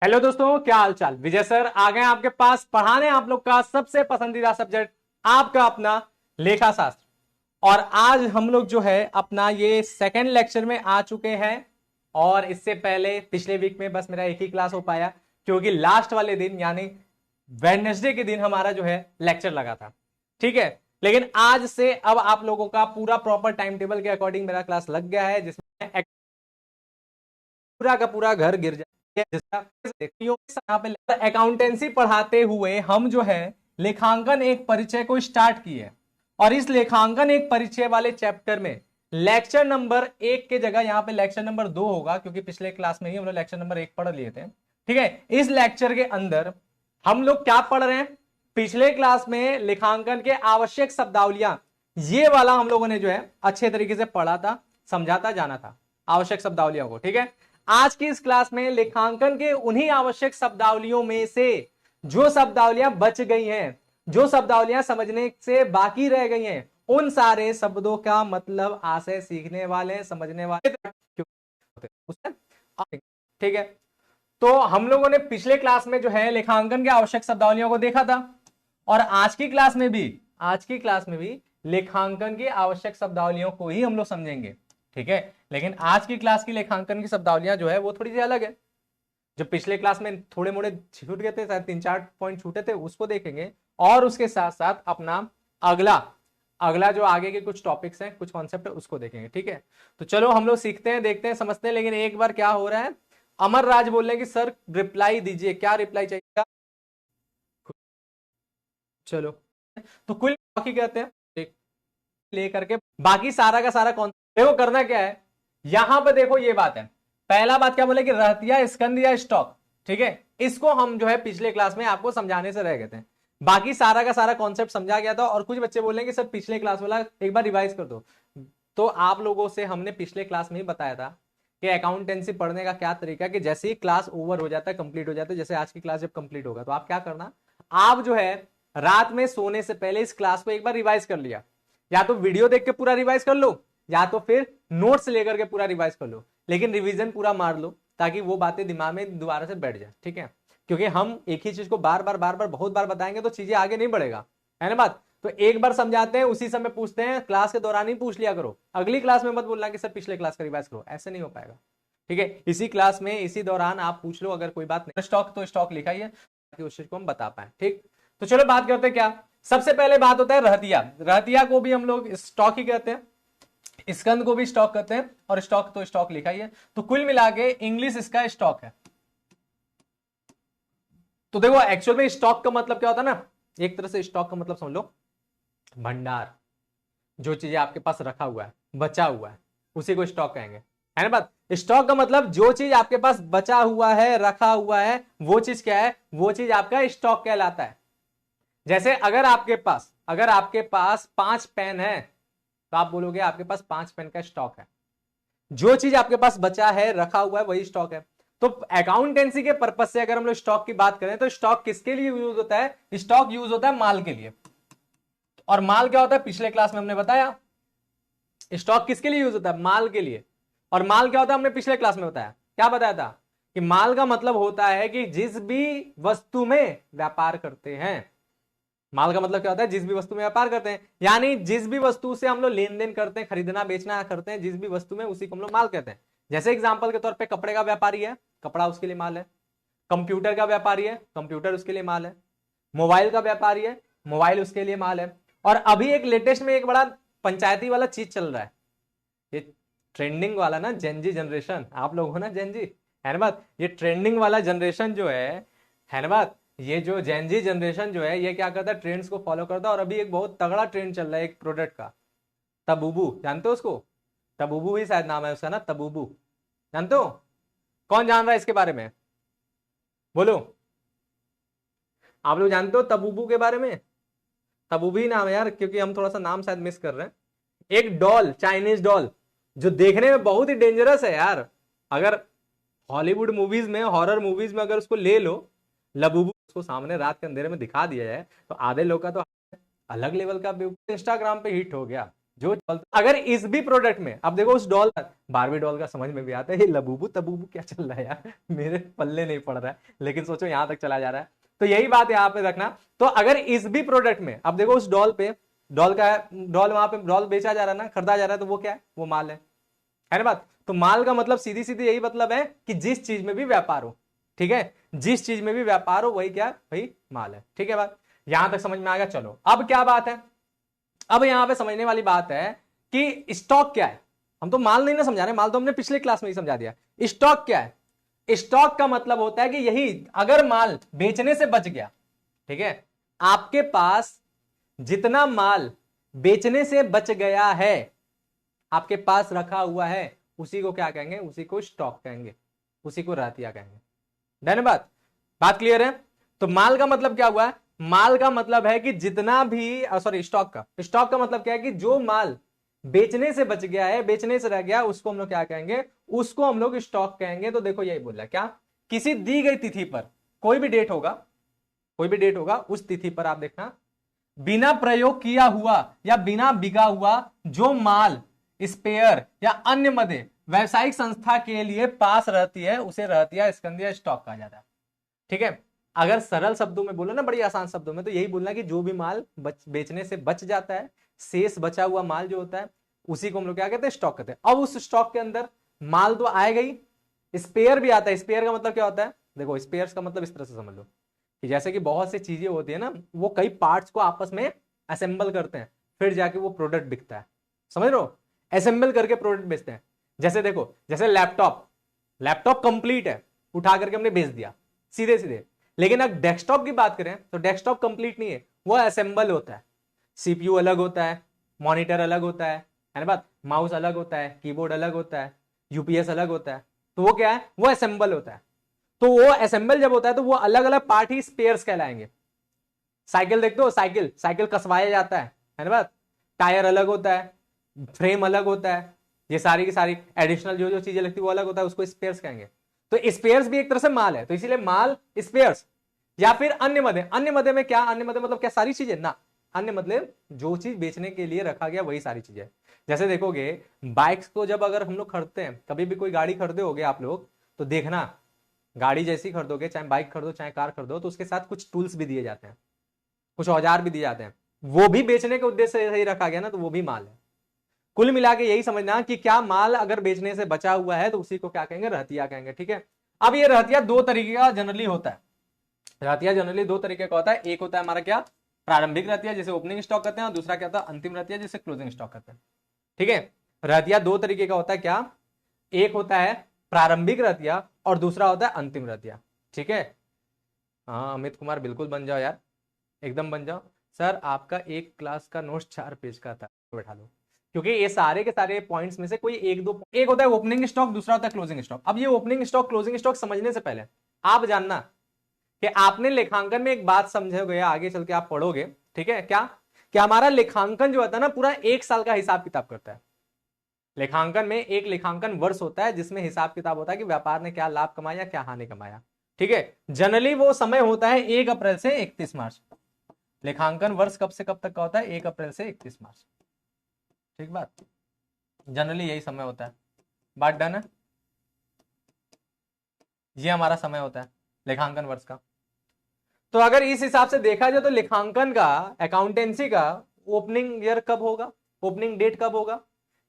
Hello दोस्तों, क्या हाल चाल। विजय सर आ गए आपके पास पढ़ाने आप लोग का सबसे पसंदीदा सब्जेक्ट, आपका अपना लेखा शास्त्र। और आज हम लोग जो है अपना ये सेकंड लेक्चर में आ चुके हैं। और इससे पहले पिछले वीक में बस मेरा एक ही क्लास हो पाया, क्योंकि लास्ट वाले दिन यानी वेडनेसडे के दिन हमारा जो है लेक्चर लगा था। ठीक है, लेकिन आज से अब आप लोगों का पूरा प्रॉपर टाइम टेबल के अकॉर्डिंग मेरा क्लास लग गया है, जिसमें पूरा का पूरा घर गिर जाए। यहाँ पे अकाउंटेंसी पढ़ाते हुए हम जो है लेखांकन एक परिचय को स्टार्ट किए। और इस लेखांकन एक परिचय वाले चैप्टर में लेक्चर नंबर 1 के जगह यहाँ पे लेक्चर नंबर 2 होगा, क्योंकि पिछले क्लास में ही हम लोग लेक्चर नंबर 1 पढ़ लिए थे। ठीक है, इस लेक्चर के अंदर हम लोग क्या पढ़ रहे हैं? पिछले क्लास में लेखांकन के आवश्यक शब्दावलियां, ये वाला हम लोगों ने जो है अच्छे तरीके से पढ़ा था, समझा था, जाना था आवश्यक शब्दावलियों को। ठीक है, आज की इस क्लास में लेखांकन के उन्हीं आवश्यक शब्दावलियों में से जो शब्दावलियां बच गई हैं, जो शब्दावलियां समझने से बाकी रह गई हैं, उन सारे शब्दों का मतलब आशय सीखने वाले, समझने वाले। ठीक है, तो हम लोगों ने पिछले क्लास में जो है लेखांकन के आवश्यक शब्दावलियों को देखा था, और आज की क्लास में भी लेखांकन की आवश्यक शब्दावलियों को ही हम लोग समझेंगे। ठीक है, लेकिन आज की क्लास की लेखांकन की शब्दावलियां जो है वो थोड़ी सी अलग है। जो पिछले क्लास में थोड़े मोड़े छूट गए थे, शायद 3-4 पॉइंट छूटे थे, उसको देखेंगे। और उसके साथ साथ अपना अगला अगला जो आगे के कुछ टॉपिक्स हैं, कुछ कॉन्सेप्ट है, उसको देखेंगे। ठीक है, तो चलो हम लोग सीखते हैं, देखते हैं, समझते हैं। लेकिन एक बार क्या हो रहा है, अमर राज बोल रहे हैं कि सर रिप्लाई दीजिए, क्या रिप्लाई चाहिए? चलो, तो कुल बाकी कहते हैं लेकर के बाकी सारा का सारा कौन, देखो करना क्या है यहां पर। देखो ये बात है, पहला बात क्या बोले कि रहतिया, स्कंद या स्टॉक। ठीक है, इसको हम जो है पिछले क्लास में आपको समझाने से रह गए थे। बाकी सारा का सारा कॉन्सेप्ट समझा गया था। और कुछ बच्चे बोले कि सर पिछले क्लास वाला एक बार रिवाइज कर दो। तो आप लोगों से हमने पिछले क्लास में ही बताया था कि अकाउंटेंसी पढ़ने का क्या तरीका है, कि जैसे ही क्लास ओवर हो जाता है, कंप्लीट हो जाता है, जैसे आज की क्लास जब कंप्लीट होगा तो आप क्या करना, आप जो है रात में सोने से पहले इस क्लास को एक बार रिवाइज कर लिया। या तो वीडियो देख के पूरा रिवाइज कर लो, या तो फिर नोट्स लेकर के पूरा रिवाइज कर लो, लेकिन रिवीजन पूरा मार लो, ताकि वो बातें दिमाग में दोबारा से बैठ जाए। ठीक है, क्योंकि हम एक ही चीज को बार बार बहुत बार बताएंगे तो चीजें आगे नहीं बढ़ेगा, है ना बात। तो एक बार समझाते हैं, उसी समय पूछते हैं, क्लास के दौरान ही पूछ लिया करो। अगली क्लास में मत बोलना कि सर पिछले क्लास का रिवाइज करो, ऐसे नहीं हो पाएगा। ठीक है, इसी क्लास में इसी दौरान आप पूछ लो, अगर कोई बात नहीं। स्टॉक तो स्टॉक लिखा ही है, ताकि उस चीज को हम बता पाए। ठीक, तो चलो बात करते हैं। क्या सबसे पहले बात होता है रहतिया। रहतिया को भी हम लोग स्टॉक ही कहते हैं, स्कंद को भी स्टॉक कहते हैं, और स्टॉक तो स्टॉक लिखा ही है। तो कुल मिला के इंग्लिश इसका स्टॉक है। तो देखो एक्चुअल में स्टॉक का मतलब क्या होता है ना, एक तरह से स्टॉक का मतलब समझ लो भंडार। जो चीजें आपके पास रखा हुआ है, बचा हुआ है, उसी को स्टॉक कहेंगे, है ना बात। स्टॉक का मतलब जो चीज आपके पास बचा हुआ है, रखा हुआ है, वो चीज क्या है, वो चीज आपका स्टॉक कहलाता है। जैसे अगर आपके पास 5 पेन है, तो आप बोलोगे आपके पास 5 पेन का स्टॉक है। जो चीज आपके पास बचा है, रखा हुआ है, वही स्टॉक है। तो अकाउंटेंसी के पर्पज से अगर हम लोग स्टॉक की बात करें, तो स्टॉक किसके लिए यूज होता है? स्टॉक यूज होता है माल के लिए। और माल क्या होता है? पिछले क्लास में हमने बताया, स्टॉक किसके लिए यूज होता है? माल के लिए। और माल क्या होता है? हमने पिछले क्लास में बताया, क्या बताया था कि माल का मतलब होता है कि जिस भी वस्तु में व्यापार करते हैं। माल का मतलब क्या होता है? जिस भी वस्तु में व्यापार करते हैं, यानी जिस भी वस्तु से हम लोग लेन देन करते हैं, खरीदना बेचना करते हैं, जिस भी वस्तु में, उसी को हम लोग माल कहते हैं। जैसे एग्जांपल के तौर पे कपड़े का व्यापारी है, कपड़ा उसके लिए माल है। कंप्यूटर का व्यापारी है, कंप्यूटर उसके लिए माल है। मोबाइल का व्यापारी है, मोबाइल उसके लिए माल है। और अभी एक लेटेस्ट में एक बड़ा पंचायती वाला चीज चल रहा है, ये ट्रेंडिंग वाला ना, जेनजी जनरेशन। आप लोग हो ना जेनजी, है ना बात। ये ट्रेंडिंग वाला जनरेशन जो है ना बात। ये जो जेनजी जनरेशन जो है, ये क्या करता है? ट्रेंड्स को फॉलो करता है। और अभी एक बहुत तगड़ा ट्रेंड चल रहा है एक प्रोडक्ट का, तबूबू। जानते हो उसको? तबूबू ही शायद नाम है उसका ना, तबूबू। जानते हो? कौन जान रहा है इसके बारे में? बोलो, आप लोग जानते हो तबूबू के बारे में? तबूबू ही नाम है यार, क्योंकि हम थोड़ा सा नाम शायद मिस कर रहे हैं। एक डॉल, चाइनीज डॉल, जो देखने में बहुत ही डेंजरस है यार। अगर हॉलीवुड मूवीज में, हॉरर मूवीज में अगर उसको ले लो, लबूबू, उसको सामने रात के अंधेरे में दिखा दिया जाए, तो आधे लोग का तो अलग लेवल का इंस्टाग्राम पे हिट हो गया। जो अगर इस भी प्रोडक्ट में, अब देखो उस डॉल, बारबी डॉल का समझ में भी आता है, ये लबूबू तबूबू क्या चल रहा है यार, मेरे पल्ले नहीं पड़ रहा है, लेकिन सोचो यहां तक चला जा रहा है। तो यही बात यहां पे रखना। तो अगर इस भी प्रोडक्ट में, अब देखो उस डॉल पे, डॉल का डॉल, वहां पे डॉल बेचा जा रहा है ना, खरीदा जा रहा है, तो वो क्या है, वो माल है ना बात। तो माल का मतलब सीधी सीधी यही मतलब है कि जिस चीज में भी व्यापार हो, ठीक है, जिस चीज में भी व्यापार हो वही क्या है, वही माल है। ठीक है बात, यहां तक समझ में आ गया। चलो अब क्या बात है, अब यहां पे समझने वाली बात है कि स्टॉक क्या है। हम तो माल नहीं ना समझा रहे, माल तो हमने पिछले क्लास में ही समझा दिया। स्टॉक क्या है, स्टॉक का मतलब होता है कि यही, अगर माल बेचने से बच गया, ठीक है, आपके पास जितना माल बेचने से बच गया है, आपके पास रखा हुआ है, उसी को क्या कहेंगे, उसी को स्टॉक कहेंगे, उसी को रहतिया कहेंगे। डन बात, बात क्लियर है। तो माल का मतलब क्या हुआ, माल का मतलब है कि जितना भी, सॉरी स्टॉक का मतलब क्या है कि जो माल बेचने से बच गया है, बेचने से रह गया, उसको हम लोग क्या कहेंगे, उसको हम लोग स्टॉक कहेंगे। तो देखो यही बोल रहा है क्या, किसी दी गई तिथि पर, कोई भी डेट होगा, कोई भी डेट होगा, उस तिथि पर आप देखना, बिना प्रयोग किया हुआ या बिना बिका हुआ जो माल स्पेयर या अन्य मदे व्यवसायिक संस्था के लिए पास रहती है, उसे रहतिया स्कंदिया स्टॉक कहा जाता है। ठीक है, अगर सरल शब्दों में बोलो ना, बड़ी आसान शब्दों में, तो यही बोलना कि जो भी माल बेचने से बच जाता है, शेष बचा हुआ माल जो होता है, उसी को हम लोग क्या कहते हैं, स्टॉक कहते हैं। अब उस स्टॉक के अंदर माल तो आएगा ही, स्पेयर भी आता है। स्पेयर का मतलब क्या होता है, देखो स्पेयर का मतलब इस तरह से समझ लो कि जैसे कि बहुत सी चीजें होती है ना, वो कई पार्ट्स को आपस में असेंबल करते हैं, फिर जाके वो प्रोडक्ट बिकता है, समझ रहे हो, असेंबल करके प्रोडक्ट बेचते हैं। जैसे देखो, जैसे लैपटॉप, लैपटॉप कंप्लीट है, उठा करके हमने बेच दिया सीधे सीधे। लेकिन अगर डेस्कटॉप की बात करें तो डेस्कटॉप कंप्लीट नहीं है, वो असेंबल होता है। सीपीयू अलग होता है, मॉनिटर अलग होता है ना बात, माउस अलग होता है, कीबोर्ड अलग होता है, यूपीएस अलग होता है, तो वो क्या है, वो असेंबल होता है। तो वो असेंबल जब होता है तो वो अलग अलग पार्ट ही स्पेयर्स कहलाएंगे। साइकिल देखते हो, साइकिल साइकिल कसवाया जाता है ना बात, टायर अलग होता है, फ्रेम अलग होता है, ये सारी की सारी एडिशनल जो जो चीजें लगती है वो अलग होता है, उसको स्पेयर्स कहेंगे। तो स्पेयर्स भी एक तरह से माल है, तो इसीलिए माल स्पेयर्स। या फिर अन्य मदे, अन्य मदे में क्या, अन्य मदे मतलब क्या, सारी चीजें ना, अन्य मतलब जो चीज बेचने के लिए रखा गया वही सारी चीजें। जैसे देखोगे बाइक्स को जब अगर हम लोग खरीदते हैं, कभी भी कोई गाड़ी खरीदे होगे आप लोग, तो देखना गाड़ी जैसी खरीदोगे, चाहे बाइक खरीदो चाहे कार खरीदो, तो उसके साथ कुछ टूल्स भी दिए जाते हैं, कुछ औजार भी दिए जाते हैं, वो भी बेचने के उद्देश्य से ही रखा गया ना, तो वो भी माल है। कुल मिला के यही समझना कि क्या माल अगर बेचने से बचा हुआ है तो उसी को क्या कहेंगे, रहतिया कहेंगे। ठीक है, अब ये रहतिया दो तरीके का जनरली होता है। रहतिया जनरली दो तरीके का होता है, एक होता है हमारा क्या, प्रारंभिक रहतिया जिसे ओपनिंग स्टॉक कहते हैं, और दूसरा क्या होता है, अंतिम रहतिया जिसे क्लोजिंग स्टॉक कहते हैं। ठीक है, रहतिया दो तरीके का होता है, क्या, एक होता है प्रारंभिक रहतिया और दूसरा होता है अंतिम रहतिया। ठीक है, हाँ अमित कुमार बिल्कुल बन जाओ यार, एकदम बन जाओ। सर आपका एक क्लास का नोट्स 4 पेज का था, बैठा लो, क्योंकि ये सारे के सारे पॉइंट्स में से कोई एक दो, एक होता है ओपनिंग स्टॉक, दूसरा होता है क्लोजिंग स्टॉक। अब ये ओपनिंग स्टॉक क्लोजिंग स्टॉक समझने से पहले आप जानना कि आपने लेखांकन में एक बात समझोगे, आगे चल के आप पढ़ोगे, ठीक है, क्या, कि हमारा लेखांकन जो होता है ना, पूरा एक साल का हिसाब किताब करता है। लेखांकन में एक लेखांकन वर्ष होता है जिसमें हिसाब किताब होता है कि व्यापार ने क्या लाभ कमाया, क्या हानि कमाया। ठीक है, जनरली वो समय होता है 1 अप्रैल से 31 मार्च। लेखांकन वर्ष कब से कब तक का होता है, 1 अप्रैल से 31 मार्च। ठीक बात, जनरली यही समय होता है। बात डन है, ये हमारा समय होता है लेखांकन वर्ष का। तो अगर इस हिसाब से देखा जाए तो लेखांकन का, अकाउंटेंसी का ओपनिंग ईयर कब होगा, ओपनिंग डेट कब होगा,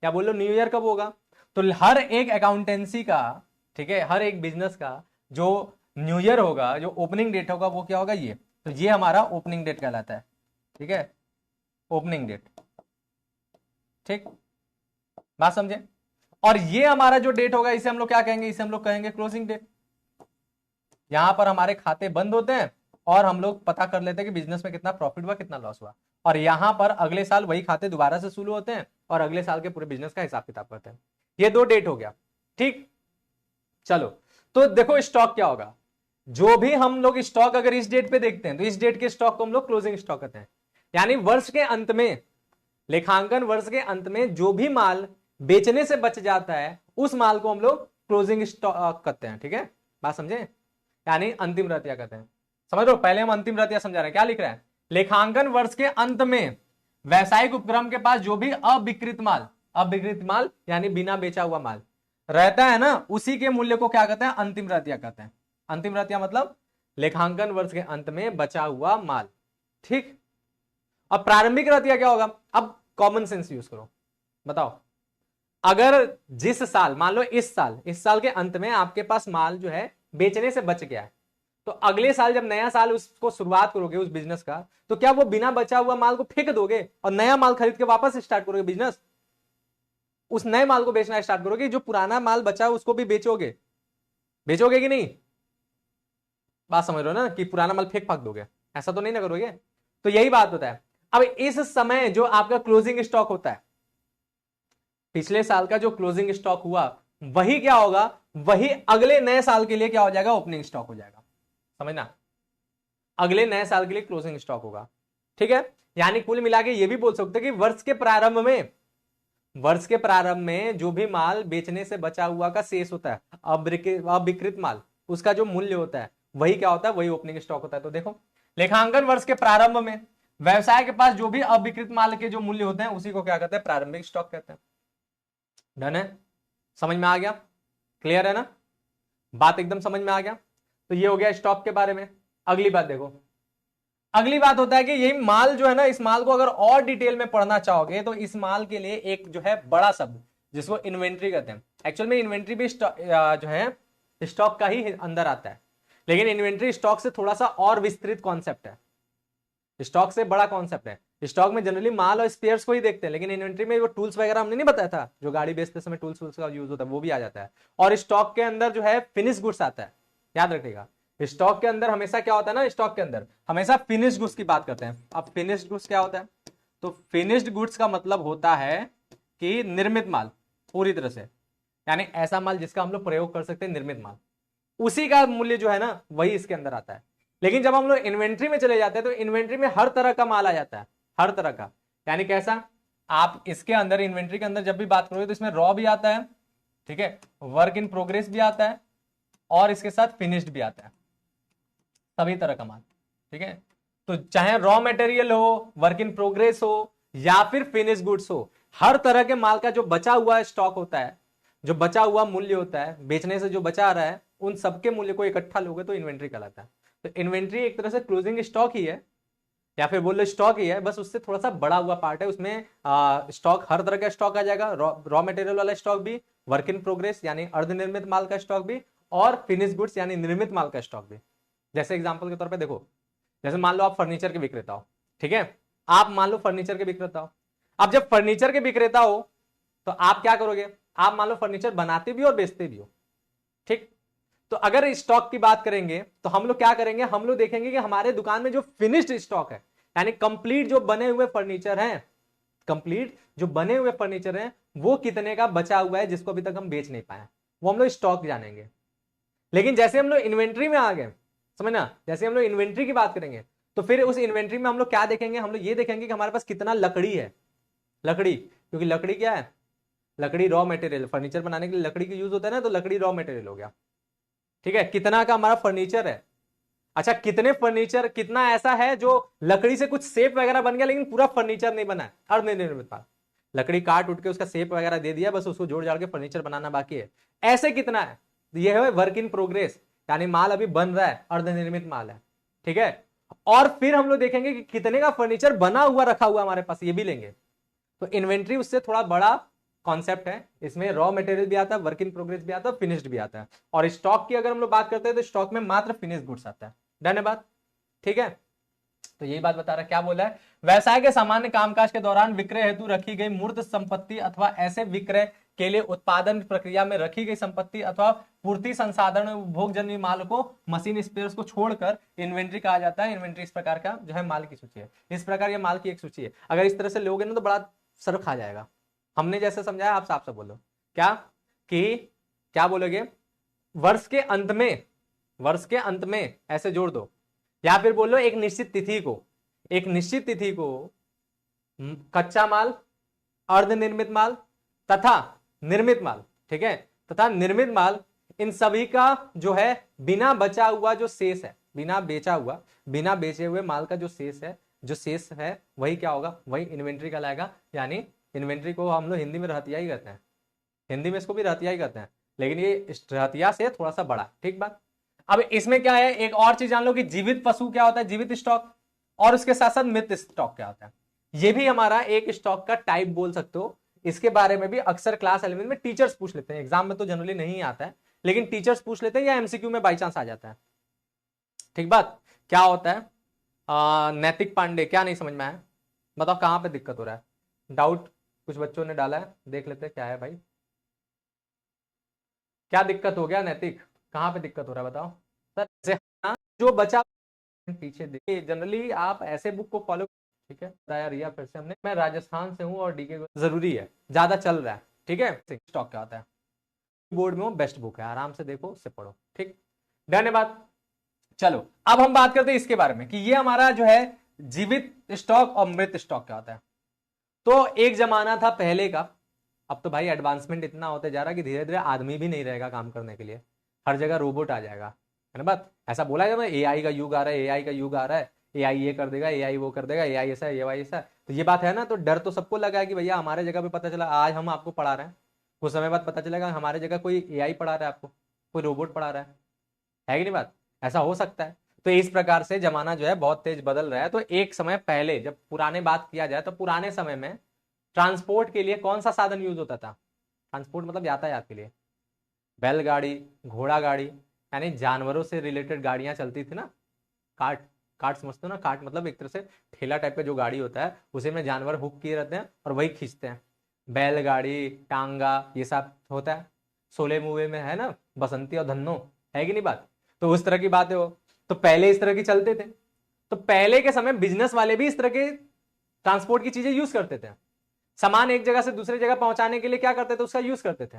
या बोलो न्यू ईयर कब होगा। तो हर एक अकाउंटेंसी का, ठीक है, हर एक बिजनेस का जो न्यू ईयर होगा, जो ओपनिंग डेट होगा, वो क्या होगा, ये, तो ये हमारा ओपनिंग डेट कहलाता है। ठीक है, ओपनिंग डेट। ठीक, बात समझे। और ये हमारा जो डेट होगा इसे हम लोग क्या कहेंगे, इसे हम लोग कहेंगे क्लोजिंग डेट। यहां पर हमारे खाते बंद होते हैं और हम लोग पता कर लेते हैं कि बिजनेस में कितना प्रॉफिट हुआ, कितना लॉस हुआ, और यहां पर अगले साल वही खाते दोबारा से शुरू होते हैं और अगले साल के पूरे बिजनेस का हिसाब किताब करते हैं। ये दो डेट हो गया। ठीक, चलो, तो देखो स्टॉक क्या होगा, जो भी हम लोग स्टॉक अगर इस डेट पे देखते हैं तो इस डेट के स्टॉक को हम लोग क्लोजिंग स्टॉक कहते हैं। यानी वर्ष के अंत में, लेखांकन वर्ष के अंत में जो भी माल बेचने से बच जाता है, उस माल को हम लोग क्लोजिंग स्टॉक कहते हैं। ठीक है, बात समझे, यानी अंतिम रहतिया कहते हैं। समझ लो, पहले हम अंतिम रहतिया समझा रहे हैं, क्या लिख रहा है, लेखांकन वर्ष के अंत में व्यावसायिक उपक्रम के पास जो भी अविकृत माल यानी बिना बेचा हुआ माल रहता है ना, उसी के मूल्य को क्या कहते हैं, अंतिम रहतिया कहते हैं। अंतिम रहतिया मतलब लेखांकन वर्ष के अंत में बचा हुआ माल। ठीक, अब प्रारंभिक रहतिया क्या होगा? अब कॉमन सेंस यूज करो, बताओ, अगर जिस साल, मान लो इस साल के अंत में आपके पास माल जो है बेचने से बच गया है, तो अगले साल जब नया साल उसको शुरुआत करोगे उस बिजनेस का, तो क्या वो बिना बचा हुआ माल को फेंक दोगे और नया माल खरीद के वापस स्टार्ट करोगे बिजनेस? उस नए माल को बेचना स्टार्ट करोगे, जो पुराना माल बचा है उसको भी बेचोगे कि नहीं? बात समझ रहे हो ना, कि पुराना माल फेंक फाक दोगे, ऐसा तो नहीं ना करोगे। तो यही बात होता है। अब इस समय जो आपका क्लोजिंग स्टॉक होता है, पिछले साल का जो क्लोजिंग स्टॉक हुआ, वही क्या होगा, वही अगले नए साल के लिए क्या हो जाएगा, ओपनिंग स्टॉक हो जाएगा। समझना, अगले नए साल के लिए क्लोजिंग स्टॉक होगा। ठीक है, यानी कुल मिला के ये भी बोल सकते हैं कि वर्ष के प्रारंभ में जो भी माल बेचने से बचा हुआ का शेष होता है, अविकृत माल, उसका जो मूल्य होता है वही क्या होता है, वही ओपनिंग स्टॉक होता है। तो देखो, लेखांकन वर्ष के प्रारंभ में व्यवसाय के पास जो भी अविकृत माल के जो मूल्य होते हैं उसी को क्या कहते हैं, प्रारंभिक स्टॉक कहते हैं। डन है, समझ में आ गया? क्लियर है ना, बात एकदम समझ में आ गया? तो ये हो गया स्टॉक के बारे में। अगली बात देखो, अगली बात होता है कि यही माल जो है ना, इस माल को अगर और डिटेल में पढ़ना चाहोगे तो इस माल के लिए एक जो है बड़ा शब्द जिसको इन्वेंट्री कहते हैं। एक्चुअल में इन्वेंट्री भी जो है स्टॉक का ही अंदर आता है, लेकिन इन्वेंट्री स्टॉक से थोड़ा सा और विस्तृत कॉन्सेप्ट है, स्टॉक से बड़ा कॉन्सेप्ट है। स्टॉक में जनरली माल और स्पेयर्स को ही देखते हैं, लेकिन इन्वेंट्री में वो टूल्स वगैरह हमने नहीं बताया था, जो गाड़ी बेचते समय टूल्स का यूज होता है, वो भी आ जाता है। और स्टॉक के अंदर जो है फिनिश गुड्स आता है, याद रखिएगा। स्टॉक के अंदर हमेशा क्या होता है ना, स्टॉक के अंदर हमेशा फिनिश्ड गुड्स की बात करते हैं। अब फिनिश्ड गुड्स क्या होता है? तो फिनिश्ड गुड्स का मतलब होता है कि निर्मित माल पूरी तरह से, यानी ऐसा माल जिसका हम लोग प्रयोग कर सकते हैं, निर्मित माल, उसी का मूल्य जो है ना वही इसके अंदर आता है। लेकिन जब हम लोग इन्वेंट्री में चले जाते हैं तो इन्वेंट्री में हर तरह का माल आ जाता है, हर तरह का। यानी कैसा, आप इसके अंदर इन्वेंट्री के अंदर जब भी बात करोगे तो इसमें रॉ भी आता है, ठीक है, वर्क इन प्रोग्रेस भी आता है, और इसके साथ फिनिश्ड भी आता है, सभी तरह का माल। ठीक है, तो चाहे रॉ मटेरियल हो, वर्क इन प्रोग्रेस हो, या फिर फिनिश गुड्स हो, हर तरह के माल का जो बचा हुआ स्टॉक होता है, जो बचा हुआ मूल्य होता है, बेचने से जो बचा आ रहा है, उन सबके मूल्य को इकट्ठा लोगे तो इन्वेंट्री कहलाता है। तो इन्वेंट्री एक तरह से क्लोजिंग स्टॉक ही है, या फिर बोल लो स्टॉक ही है, बस उससे थोड़ा सा बड़ा हुआ पार्ट है। उसमें स्टॉक, हर तरह का स्टॉक आ जाएगा, रॉ मटेरियल वाला स्टॉक भी, वर्क इन प्रोग्रेस यानी अर्धनिर्मित माल का स्टॉक भी, और फिनिश गुड्स यानी निर्मित माल का स्टॉक भी। जैसे एग्जांपल के तौर पे देखो, जैसे मान लो आप फर्नीचर के विक्रेता हो, ठीक है, आप मान लो फर्नीचर के विक्रेता हो। अब जब फर्नीचर के विक्रेता हो तो आप क्या करोगे, आप मान लो फर्नीचर बनाते भी हो और बेचते भी हो, ठीक। तो अगर स्टॉक की बात करेंगे तो हम लोग क्या करेंगे, हम लोग देखेंगे कि हमारे दुकान में जो फिनिश्ड स्टॉक है, यानी कंप्लीट जो बने हुए फर्नीचर हैं, कंप्लीट जो बने हुए फर्नीचर हैं, वो कितने का बचा हुआ है जिसको अभी तक हम बेच नहीं पाए, वो हम लोग स्टॉक जानेंगे। लेकिन जैसे हम लोग इन्वेंट्री में आ गए, समझना, जैसे हम लोग इन्वेंट्री की बात करेंगे तो फिर उस इन्वेंट्री में हम लोग क्या देखेंगे, हम लोग ये देखेंगे कि हमारे पास कितना लकड़ी है, लकड़ी, क्योंकि लकड़ी क्या है, लकड़ी रॉ मटेरियल, फर्नीचर बनाने के लिए लकड़ी का यूज होता है ना, तो लकड़ी रॉ मटेरियल हो गया, ठीक है। कितना का हमारा फर्नीचर है, अच्छा कितने फर्नीचर, कितना ऐसा है जो लकड़ी से कुछ शेप वगैरह बन गया लेकिन पूरा फर्नीचर नहीं बना है, अर्धनिर्मित माल, लकड़ी काट उठ के उसका शेप वगैरह दे दिया, बस उसको जोड़ जाड़ के फर्नीचर बनाना बाकी है, ऐसे कितना है, ये है वर्क इन प्रोग्रेस, यानी माल अभी बन रहा है, अर्धनिर्मित माल है, ठीक है। और फिर हम लोग देखेंगे कि कितने का फर्नीचर बना हुआ रखा हुआ हमारे पास, ये भी लेंगे। तो इन्वेंट्री उससे थोड़ा बड़ा कॉन्सेप्ट है, इसमें रॉ मटेरियल भी आता है, वर्क इन प्रोग्रेस भी आता है, फिनिश्ड भी आता है। और स्टॉक की अगर हम लोग बात करते हैं तो स्टॉक में मात्र फिनिश गुड्स आता है। डन है बात, ठीक है। तो यही बात बता रहा है, क्या बोला है, व्यवसाय के सामान्य कामकाज के दौरान विक्रय हेतु रखी गई मूर्त संपत्ति अथवा ऐसे विक्रय के लिए उत्पादन प्रक्रिया में रखी गई संपत्ति अथवा पूर्ति संसाधन उपभोगजन्य माल को, मशीन स्पेयर्स को छोड़कर इन्वेंट्री कहा जाता है। इन्वेंट्री इस प्रकार का जो है माल की सूची है, इस प्रकार ये माल की एक सूची है। अगर इस तरह से लोगे ना तो बड़ा सर खा जाएगा। हमने जैसे समझाया आप साफ से बोलो, क्या कि क्या बोलोगे, वर्ष के अंत में, वर्ष के अंत में ऐसे जोड़ दो, या फिर बोलो एक निश्चित तिथि को, एक निश्चित तिथि को कच्चा माल, अर्धनिर्मित माल तथा निर्मित माल, ठीक है, तथा निर्मित माल, इन सभी का जो है बिना बचा हुआ जो शेष है, बिना बेचा हुआ, बिना बेचे हुए माल का जो शेष है, जो शेष है वही क्या होगा, वही इन्वेंट्री कहलाएगा। यानी इन्वेंट्री को हम लोग हिंदी में रहतिया ही कहते हैं, हिंदी में इसको भी रहतिया ही कहते हैं, लेकिन ये रहतिया से थोड़ा सा बड़ा। ठीक बात। अब इसमें क्या है, एक और चीज जान लो कि जीवित पशु क्या होता है, जीवित स्टॉक, और उसके साथ साथ मृत स्टॉक क्या होता है। ये भी हमारा एक स्टॉक का टाइप बोल सकते हो। इसके बारे में भी अक्सर क्लास 11 में टीचर्स पूछ लेते हैं, एग्जाम में तो जनरली नहीं आता है, लेकिन टीचर्स पूछ लेते हैं या एमसीक्यू में बाई चांस आ जाता है। ठीक बात। क्या होता है नैतिक पांडे, क्या नहीं समझ में आया, बताओ कहां पे दिक्कत हो रहा है, डाउट कुछ बच्चों ने डाला है, देख लेते हैं क्या है भाई, क्या दिक्कत हो गया नैतिक, कहां पे दिक्कत हो रहा है बताओ सर। जो बचा पीछे देखिए, जनरली आप ऐसे बुक को फॉलो, ठीक है बताया रिया फिर से हमने, मैं राजस्थान से हूं और डीके जरूरी है, ज्यादा चल रहा है। ठीक है, स्टॉक क्या होता है, बोर्ड में वो बेस्ट बुक है, आराम से देखो उससे पढ़ो। ठीक, धन्यवाद। चलो अब हम बात करते हैं इसके बारे में कि ये हमारा जो है जीवित स्टॉक और मृत स्टॉक क्या होता है। तो एक जमाना था पहले का, अब तो भाई एडवांसमेंट इतना होते जा रहा है कि धीरे धीरे आदमी भी नहीं रहेगा काम करने के लिए, हर जगह रोबोट आ जाएगा, है ना बात। ऐसा बोला जाए एआई का युग आ रहा है, एआई का युग आ रहा है, एआई ये कर देगा, एआई वो कर देगा, एआई ऐसा एआई ऐसा, तो ये बात है ना। तो डर तो सबको लगा है कि भैया हमारे जगह पे पता चला आज हम आपको पढ़ा रहे हैं, कुछ समय बाद पता चलेगा हमारे जगह कोई एआई पढ़ा रहा है आपको, कोई रोबोट पढ़ा रहा है कि नहीं बात, ऐसा हो सकता है। तो इस प्रकार से जमाना जो है बहुत तेज बदल रहा है। तो एक समय पहले जब पुराने बात किया जाए तो पुराने समय में ट्रांसपोर्ट के लिए कौन सा साधन यूज होता था, ट्रांसपोर्ट मतलब यातायात के लिए बैलगाड़ी, घोड़ा गाड़ी, यानी जानवरों से रिलेटेड गाड़ियां चलती थी ना, कार्ट, कार्ट समझते हो ना, कार्ट मतलब एक तरह से ठेला टाइप का जो गाड़ी होता है उसी में जानवर हुक किए रहते हैं और वही खींचते हैं, बैलगाड़ी, टांगा, ये सब होता है। सोले मूवे में है ना बसंती और धन्नो, है कि नहीं बात, तो उस तरह की बातें हो। तो पहले इस तरह की चलते थे, तो पहले के समय बिजनेस वाले भी इस तरह के ट्रांसपोर्ट की चीजें यूज करते थे, सामान एक जगह से दूसरी जगह पहुंचाने के लिए क्या करते थे, उसका यूज करते थे।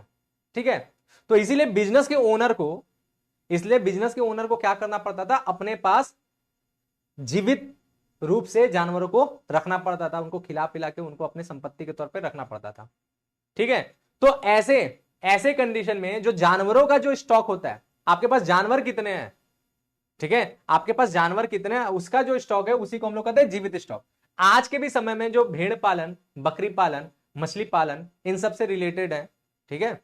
ठीक है, तो इसीलिए बिजनेस के ओनर को क्या करना पड़ता था, अपने पास जीवित रूप से जानवरों को रखना पड़ता था, उनको खिला पिला के उनको अपने संपत्ति के तौर पर रखना पड़ता था। ठीक है, तो ऐसे ऐसे कंडीशन में जो जानवरों का जो स्टॉक होता है, आपके पास जानवर कितने हैं, ठीक है, आपके पास जानवर कितने हैं उसका जो स्टॉक है उसी को हम लोग कहते हैं जीवित स्टॉक। आज के भी समय में जो भेड़ पालन, बकरी पालन, मछली पालन इन सब से रिलेटेड है। ठीक है,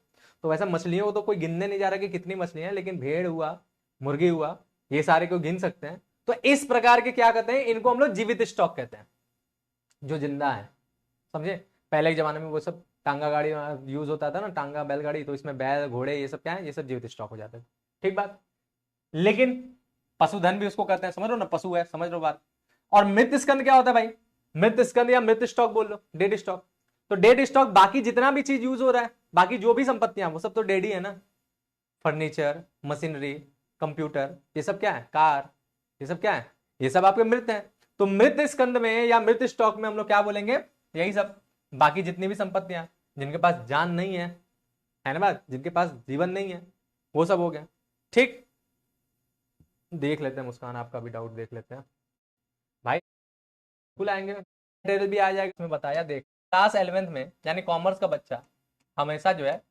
तो वैसा मछलियों को तो कोई गिनने नहीं जा रहा कि कितनी मछलियां हैं, लेकिन भेड़ हुआ, मुर्गी हुआ, ये सारे को गिन सकते हैं। तो इस प्रकार के क्या कहते हैं, इनको हम लोग जीवित स्टॉक कहते हैं, जो जिंदा है। समझे, पहले के जमाने में वो सब टांगा गाड़ी यूज होता था ना, टांगा बैलगाड़ी, तो इसमें बैल घोड़े ये सब क्या है, ये सब जीवित स्टॉक हो जाते हैं। ठीक बात। लेकिन पशुधन भी उसको कहते हैं, समझ लो ना, पशु है, समझ लो बात। और मृत स्कंद क्या होता है भाई, मृत स्कंद या मृत स्टॉक बोल लो, डेड स्टॉक। तो डेड स्टॉक बाकी जितना भी चीज यूज हो रहा है, बाकी जो भी संपत्तियां वो सब तो डेड ही है ना, फर्नीचर, मशीनरी, कंप्यूटर, ये सब क्या है, कार, ये सब क्या है, ये सब आपके मृत है। तो मृत स्कंद में या मृत स्टॉक में हम लोग क्या बोलेंगे, यही सब बाकी जितनी भी संपत्तियां जिनके पास जान नहीं है ना बात, जिनके पास जीवन नहीं है, वो सब हो गया। ठीक, देख लेते हैं मुस्कान, आपका भी डाउट देख लेते हैं भाई, बिल्कुल आएंगे, मटेरियल भी आ जाएगा इसमें बताया। देख, क्लास 11th में यानी कॉमर्स का बच्चा हमेशा जो है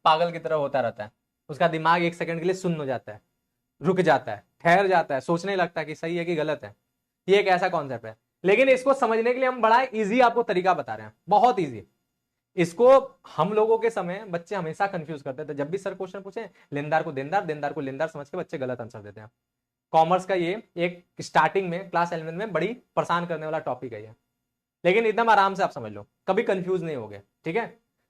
पागल की तरह होता रहता है, उसका दिमाग एक सेकंड के लिए सुन्न हो जाता है, रुक जाता है, ठहर जाता है, सोचने लगता है कि सही है कि गलत है। ये एक ऐसा कॉन्सेप्ट है, लेकिन इसको समझने के लिए हम बड़ा इजी आपको तरीका बता रहे हैं, बहुत इजी। इसको हम लोगों के समय बच्चे हमेशा कंफ्यूज करते थे, जब भी सर क्वेश्चन पूछे लेनदार को देनदार, देनदार को लेनदार समझ के बच्चे गलत आंसर देते हैं। कॉमर्स का ये एक स्टार्टिंग में क्लास 11 में बड़ी परेशान करने वाला टॉपिक है ये, लेकिन एकदम आराम से आप समझ लो, कभी कंफ्यूज नहीं होगे। ठीक है,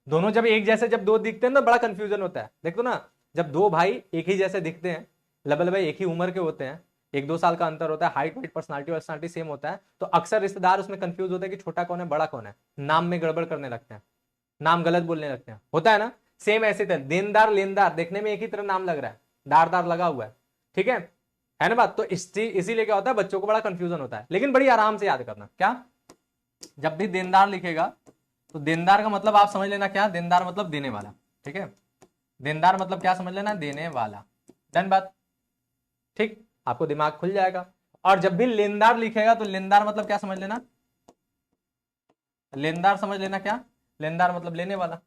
दोनों जब एक जैसे जब दो दिखते हैं तो बड़ा कंफ्यूजन होता है। देखो ना, जब दो भाई एक ही जैसे दिखते हैं, लगभग एक ही उम्र के होते हैं, 1-2 साल का अंतर होता है, हाइट वाइट पर्सनालिटी सेम होता है, तो अक्सर रिश्तेदार उसमें कंफ्यूज होते हैं कि छोटा कौन है बड़ा कौन है, नाम में गड़बड़ करने लगते हैं, नाम गलत बोलने लगते हैं, होता है ना। सेम ऐसे थे, देनदार लेनदार देखने में एक ही तरह नाम लग रहा है, दार दार लगा हुआ है। ठीक है ना बात। तो इसीलिए क्या होता है, बच्चों को बड़ा कंफ्यूजन होता है, लेकिन बड़ी आराम से याद करना। क्या, जब भी देनदार लिखेगा तो देनदार का मतलब आप समझ लेना क्या, देनदार मतलब देने वाला। ठीक है, देनदार मतलब क्या समझ लेना, देने वाला। डन बात। ठीक, आपको दिमाग खुल जाएगा। और जब भी लेनदार लिखेगा तो लेनदार मतलब क्या समझ लेना, लेनदार समझ लेना क्या, लेनदार मतलब लेने वाला।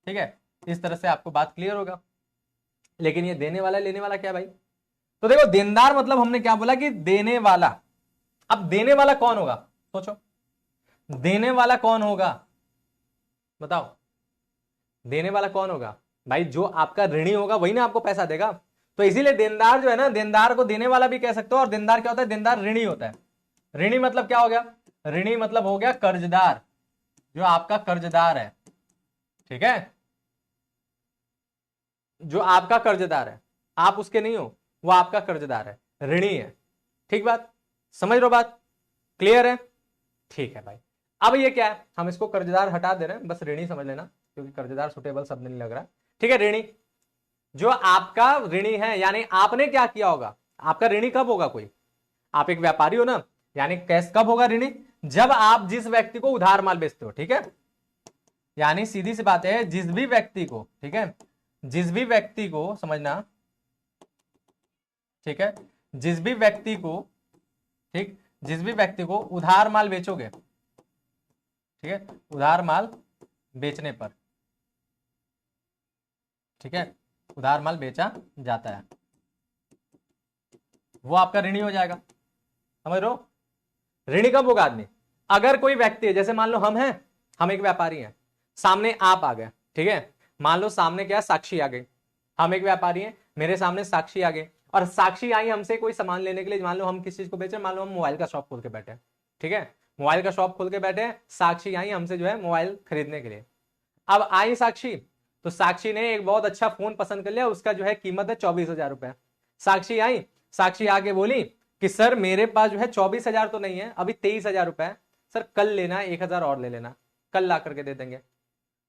ठीक है, इस तरह से आपको बात क्लियर होगा। लेकिन ये देने वाला लेने वाला क्या भाई, तो देखो देनदार मतलब हमने क्या बोला कि देने वाला, अब देने वाला कौन होगा, सोचो, देने वाला कौन होगा, बताओ, देने वाला कौन होगा भाई, जो आपका ऋणी होगा वही ना आपको पैसा देगा। तो इसीलिए देनदार जो है ना, देनदार को देने वाला भी कह सकते हो, और देनदार क्या होता है, देनदार ऋणी होता है। ऋणी मतलब क्या हो गया, ऋणी मतलब हो गया कर्जदार, जो आपका कर्जदार है, ठीक है, जो आपका कर्जदार है, आप उसके नहीं हो, वो आपका कर्जदार है, ऋणी है। ठीक बात, समझ लो बात, क्लियर है, ठीक है भाई। अब ये क्या है, हम इसको कर्जदार हटा दे रहे हैं, बस ऋणी समझ लेना, क्योंकि कर्जदार सुटेबल शब्द नहीं लग रहा। ठीक है, ऋणी, जो आपका ऋणी है, यानी आपने क्या किया होगा, आपका ऋणी कब होगा कोई, आप एक व्यापारी हो ना, यानी कैश कब होगा ऋणी, जब आप जिस व्यक्ति को उधार माल बेचते हो, ठीक है, यानी सीधी सी बात है, जिस भी व्यक्ति को, ठीक है, जिस भी व्यक्ति को, समझना, ठीक है, जिस भी व्यक्ति को, ठीक, जिस भी व्यक्ति को उधार माल बेचोगे, ठीक है, उधार माल बेचने पर, ठीक है, उधार माल बेचा जाता है, वो आपका ऋणी हो जाएगा। समझ रहे हो, ऋणी कब होगा आदमी, अगर कोई व्यक्ति है, जैसे मान लो हम हैं, हम एक व्यापारी हैं, सामने आप आ गए, ठीक है, मान लो सामने क्या, साक्षी आ गई, हम एक व्यापारी हैं, मेरे सामने साक्षी आ गई, और साक्षी आई हमसे कोई सामान लेने के लिए, मान लो हम किस चीज को बेच रहे हैं, मान लो हम मोबाइल का शॉप खोल के बैठे हैं, ठीक है, मोबाइल का शॉप खोल के बैठे हैं, साक्षी आई हमसे जो है मोबाइल खरीदने के लिए। अब आई साक्षी, तो साक्षी ने एक बहुत अच्छा फोन पसंद कर लिया, उसका जो है कीमत है 24,000 रुपए। साक्षी आई, साक्षी आके बोली कि सर मेरे पास जो है 24,000 तो नहीं है, अभी 23,000 रुपए है, सर कल लेना है, 1,000 और ले लेना, कल ला करके दे देंगे,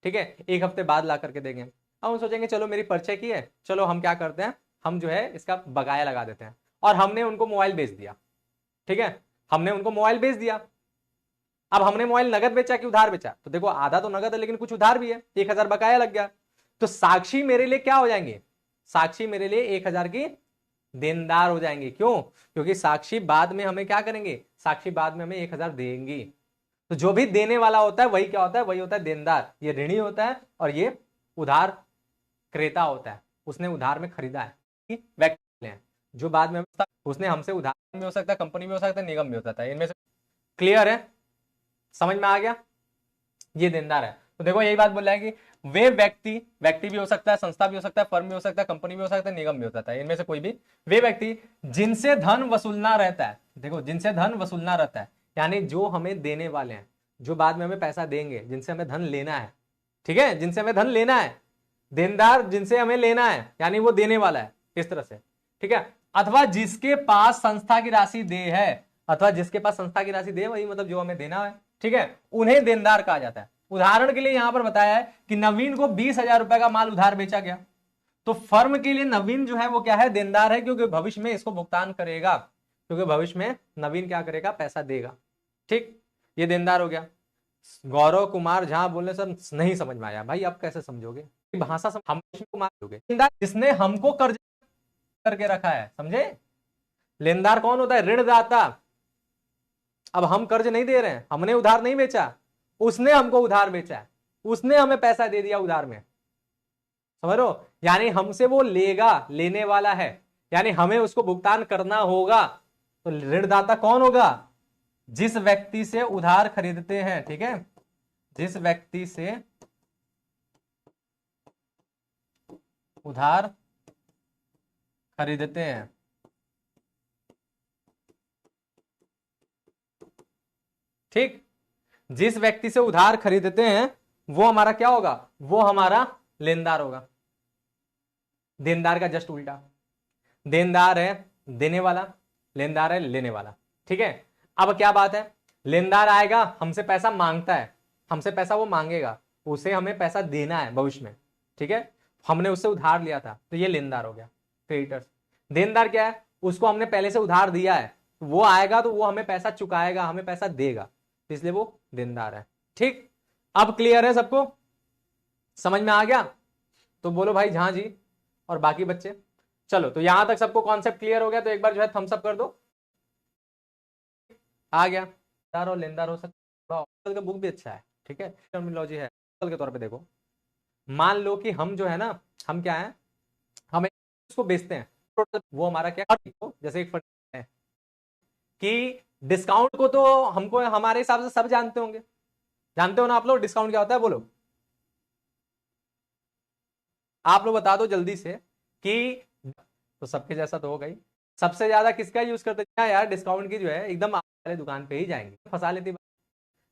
ठीक है, एक हफ्ते बाद ला करके देंगे। अब हम सोचेंगे चलो मेरी परिचय की है, चलो हम क्या करते हैं, हम जो है इसका बकाया लगा देते हैं, और हमने उनको मोबाइल बेच दिया, ठीक है, हमने उनको मोबाइल बेच दिया। अब हमने मोबाइल नगद बेचा कि उधार बेचा, तो देखो आधा तो नगद है लेकिन कुछ उधार भी है, 1,000 बकाया लग गया। तो साक्षी मेरे लिए क्या हो जाएंगे, साक्षी मेरे लिए 1,000 की देनदार हो जाएंगे। क्यों, क्योंकि साक्षी बाद में हमें क्या करेंगे, साक्षी बाद में हमें 1,000 देंगी। तो जो भी देने वाला होता है वही क्या होता है, वही होता है देनदार, ये ऋणी होता है और ये उधार क्रेता होता है, उसने उधार में खरीदा है, व्यक्ति हैं जो बाद में उसने हमसे उधार में हो सकता है, कंपनी में हो सकता है, निगम में हो सकता है, इनमें से। क्लियर है, समझ में आ गया, ये देनदार है। तो देखो यही बात बोल रहा है कि वे व्यक्ति, व्यक्ति भी हो सकता है, संस्था भी हो सकता है, फर्म भी हो सकता है, कंपनी भी हो सकता है, निगम भी हो सकता है, इनमें से कोई भी, वे व्यक्ति जिनसे धन वसूलना रहता है, देखो जिनसे धन वसूलना रहता है, यानी जो हमें देने वाले हैं, जो बाद में हमें पैसा देंगे, जिनसे हमें धन लेना है, ठीक है, जिनसे हमें धन लेना है, देनदार जिनसे हमें लेना है, यानी वो देने वाला है, इस तरह से, ठीक है, अथवा जिसके पास संस्था की राशि दे है, अथवा जिसके पास संस्था की राशि दे, वही मतलब जो हमें देना है, ठीक है, उन्हें देनदार कहा जाता है। उदाहरण के लिए यहां पर बताया है कि नवीन को 20,000 रुपए का माल उधार बेचा गया, तो फर्म के लिए नवीन जो है वो क्या है, देनदार है, क्योंकि भविष्य में इसको भुगतान करेगा, क्योंकि भविष्य में नवीन क्या करेगा, पैसा देगा, ठीक, ये देनदार हो गया। गौरव कुमार झा बोलने से नहीं समझ में आया भाई, आप कैसे समझोगे भाषा, हम देनदार जिसने हमको कर्ज करके रखा है, समझे, लेनदार कौन होता है, ऋणदाता। अब हम कर्ज नहीं दे रहे हैं, हमने उधार नहीं बेचा, उसने हमको उधार बेचा है, उसने हमें पैसा दे दिया उधार में, समझ लो, यानी हमसे वो लेगा, लेने वाला है, यानी हमें उसको भुगतान करना होगा। तो ऋणदाता कौन होगा, जिस व्यक्ति से उधार खरीदते हैं, ठीक है, जिस व्यक्ति से उधार खरीदते हैं, ठीक, जिस व्यक्ति से उधार खरीदते हैं वो हमारा क्या होगा, वो हमारा लेनदार होगा। देनदार का जस्ट उल्टा, देनदार है देने वाला, लेनदार है लेने वाला, ठीक है। अब क्या बात है, लेनदार आएगा हमसे पैसा मांगता है, हमसे पैसा वो मांगेगा, उसे हमें पैसा देना है भविष्य में, ठीक है, हमने उससे उधार लिया था, तो ये लेनदार हो गया, क्रेडिटर्स। देनदार क्या है, उसको हमने पहले से उधार दिया है, वो आएगा तो वो हमें पैसा चुकाएगा, हमें पैसा देगा, इसलिए वो देनदार है, ठीक। अब क्लियर है सबको, समझ में आ गया, तो बोलो भाई झा जी और बाकी बच्चे। चलो तो यहां तक सबको कॉन्सेप्ट क्लियर हो गया, तो एक बार जो है थम्स अप कर दो, आ गया, लेनदार और लेनदार हो सकता है, का बुक भी अच्छा है, ठीक है, टर्मिनोलॉजी है के तौर पे देखो। मान लो कि हम जो है ना, हम क्या है, हम उसको बेचते हैं, वो हमारा क्या, जैसे एक है कि डिस्काउंट को तो हमको हमारे हिसाब से सब जानते होंगे, जानते हो ना आप लोग डिस्काउंट क्या होता है, बोलो आप लोग बता दो जल्दी से कि, तो सबके जैसा तो हो गई। सबसे ज्यादा किसका यूज करते हैं यार, डिस्काउंट की जो है एकदम वाले दुकान पे ही जाएंगे, फंसा लेती बात।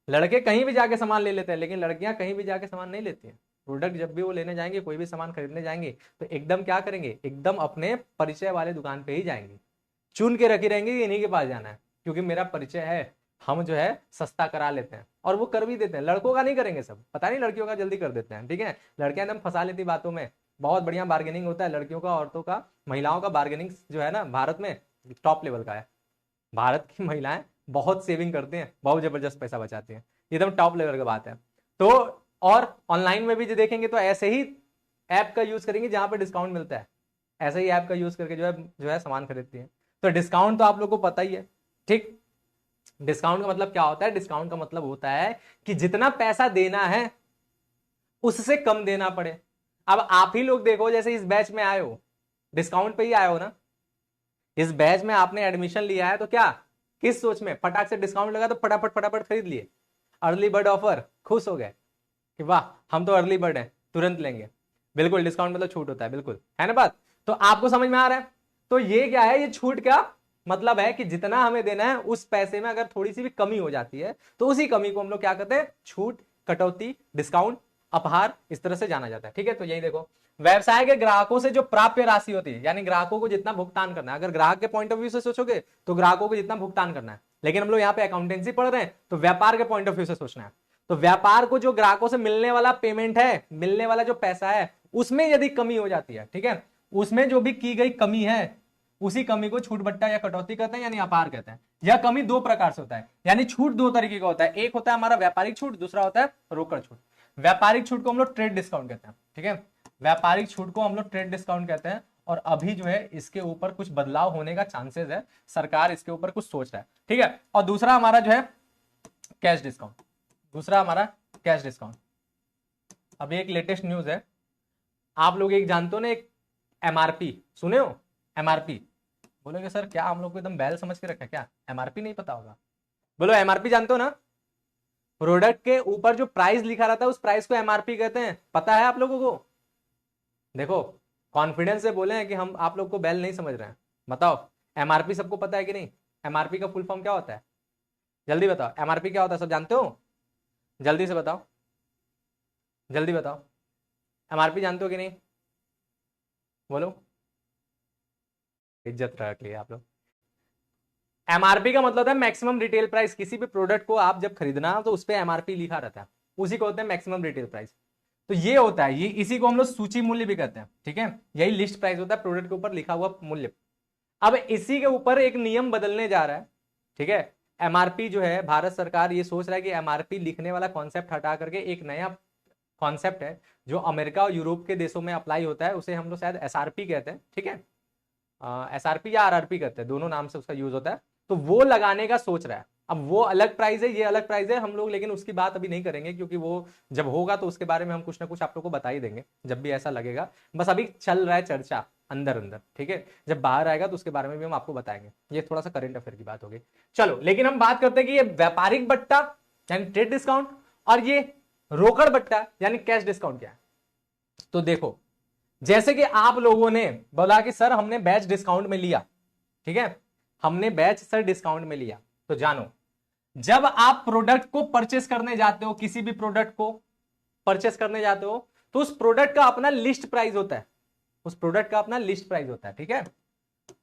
लड़के कहीं भी जाके सामान ले लेते हैं, लेकिन लड़कियां कहीं भी जाके सामान नहीं लेती हैं। प्रोडक्ट जब भी वो लेने जाएंगे, कोई भी सामान खरीदने जाएंगे, तो एकदम क्या करेंगे, एकदम अपने परिचय वाले दुकान पे ही जाएंगे, चुन के रखी रहेंगे कि इन्हीं के पास जाना है, क्योंकि मेरा परिचय है, हम जो है सस्ता करा लेते हैं, और वो कर भी देते हैं। लड़कों का नहीं करेंगे सब, पता नहीं लड़कियों का जल्दी कर देते हैं, ठीक है। लड़कियां एकदम फंसा लेती बातों में, बहुत बढ़िया बार्गेनिंग होता है लड़कियों का, औरतों का, महिलाओं का बार्गेनिंग जो है ना भारत में टॉप लेवल का है। भारत की महिलाएं बहुत सेविंग करती हैं, बहुत जबरदस्त पैसा बचाती हैं, एकदम टॉप लेवल की बात है। तो और ऑनलाइन में भी जो देखेंगे तो ऐसे ही ऐप का यूज करेंगे जहां पर डिस्काउंट मिलता है, ऐसे ही ऐप का यूज करके जो है सामान खरीदती है। तो डिस्काउंट तो आप लोग को पता ही है, ठीक। डिस्काउंट का मतलब क्या होता है, डिस्काउंट का मतलब होता है कि जितना पैसा देना है उससे कम देना पड़े। अब आप ही लोग देखो, जैसे इस बैच में आए हो, डिस्काउंट पे ही आए हो ना, इस बैच में आपने एडमिशन लिया है, तो क्या किस सोच में, फटाक से डिस्काउंट लगा तो फटाफट फटाफट खरीद लिए, अर्ली बर्ड ऑफर, खुश हो गए कि वाह हम तो अर्ली बर्ड हैं, तुरंत लेंगे। बिल्कुल, डिस्काउंट मतलब छूट होता है, बिल्कुल है ना बात। तो आपको समझ में आ रहा है, तो ये क्या है, ये छूट का मतलब है कि जितना हमें देना है उस पैसे में अगर थोड़ी सी भी कमी हो जाती है, तो उसी कमी को हम लोग क्या कहते हैं, छूट, कटौती, डिस्काउंट, अपहार, इस तरह से जाना जाता है, ठीक है। तो यही देखो, व्यवसाय के ग्राहकों से जो प्राप्य राशि होती है, यानी ग्राहकों को जितना भुगतान करना है, अगर ग्राहक के पॉइंट ऑफ व्यू से सोचोगे तो ग्राहकों को जितना भुगतान करना है, लेकिन हम लोग यहाँ पे अकाउंटेंसी पढ़ रहे हैं तो व्यापार के पॉइंट ऑफ व्यू से सोचना है। तो व्यापार को जो ग्राहकों से मिलने वाला पेमेंट है, मिलने वाला जो पैसा है, उसमें यदि कमी हो जाती है, ठीक है, उसमें जो भी की गई कमी है, उसी कमी को छूट बट्टा या कटौती कहते हैं, यानी अपार कहते हैं। यह कमी दो प्रकार से होता है, यानी छूट दो तरीके का होता है, एक होता है हमारा व्यापारिक छूट, दूसरा होता है रोकड़ छूट। व्यापारिक छूट को हम लोग ट्रेड डिस्काउंट कहते हैं, ठीक है, व्यापारिक छूट को हम लोग ट्रेड डिस्काउंट कहते हैं। और अभी जो है इसके ऊपर कुछ बदलाव होने का चांसेस है, सरकार इसके ऊपर कुछ सोच रहा है, ठीक है। और दूसरा हमारा जो है कैश डिस्काउंट, दूसरा हमारा कैश डिस्काउंट। अभी एक लेटेस्ट न्यूज है, आप लोग एक जानते हो ना, एक एमआरपी सुने हो, एमआरपी, बोलोगे सर क्या हम लोग को एकदम बैल समझ के रखा है क्या, एमआरपी नहीं पता होगा, बोलो एमआरपी जानते हो ना, प्रोडक्ट के ऊपर जो प्राइस लिखा रहता है उस प्राइस को एमआरपी कहते हैं, पता है आप लोगों को। देखो कॉन्फिडेंस से बोले हैं कि हम आप लोग को बैल नहीं समझ रहे हैं, बताओ एमआरपी सबको पता है कि नहीं, एमआरपी का फुल फॉर्म क्या होता है, जल्दी बताओ, एमआरपी क्या होता है, सब जानते हो, जल्दी से बताओ, जल्दी बताओ, एमआरपी जानते हो कि नहीं, बोलो, इज्जत रख लिया आप लोग। एमआरपी का मतलब है मैक्सिमम रिटेल प्राइस, किसी भी प्रोडक्ट को आप जब खरीदना तो उस पर एमआरपी लिखा रहता है, उसी को होता है मैक्सिमम रिटेल प्राइस। तो ये होता है, ये इसी को हम लोग सूची मूल्य भी कहते हैं, ठीक है, यही लिस्ट प्राइस होता है, प्रोडक्ट के ऊपर लिखा हुआ मूल्य। अब इसी के ऊपर एक नियम बदलने जा रहा है, ठीक है, एमआरपी जो है, भारत सरकार ये सोच रहा है कि एमआरपी लिखने वाला कॉन्सेप्ट हटा करके एक नया कॉन्सेप्ट है जो अमेरिका और यूरोप के देशों में अप्लाई होता है, उसे हम लोग शायद एसआरपी कहते हैं, ठीक है, एसआरपी या आरआरपी कहते हैं, दोनों नाम से उसका यूज होता है। तो वो लगाने का सोच रहा है, अब वो अलग प्राइस है, ये अलग प्राइस है, हम लोग लेकिन उसकी बात अभी नहीं करेंगे, क्योंकि वो जब होगा तो उसके बारे में हम कुछ ना कुछ आप लोग को बता ही देंगे, जब भी ऐसा लगेगा। बस अभी चल रहा है चर्चा अंदर अंदर, ठीक है, जब बाहर आएगा तो उसके बारे में भी हम आपको बताएंगे, ये थोड़ा सा करंट अफेयर की बात होगी। चलो, लेकिन हम बात करते हैं कि ये व्यापारिक बट्टा यानी ट्रेड डिस्काउंट और ये रोकड़ बट्टा यानी कैश डिस्काउंट क्या है। तो देखो, जैसे कि आप लोगों ने बोला कि सर हमने बैच डिस्काउंट में लिया, ठीक है, हमने बैच सर डिस्काउंट में लिया, तो जानो, जब आप प्रोडक्ट को परचेस करने जाते हो, किसी भी प्रोडक्ट को परचेस करने जाते हो, तो उस प्रोडक्ट का अपना लिस्ट प्राइस होता है, उस प्रोडक्ट का अपना लिस्ट प्राइस होता है, ठीक है,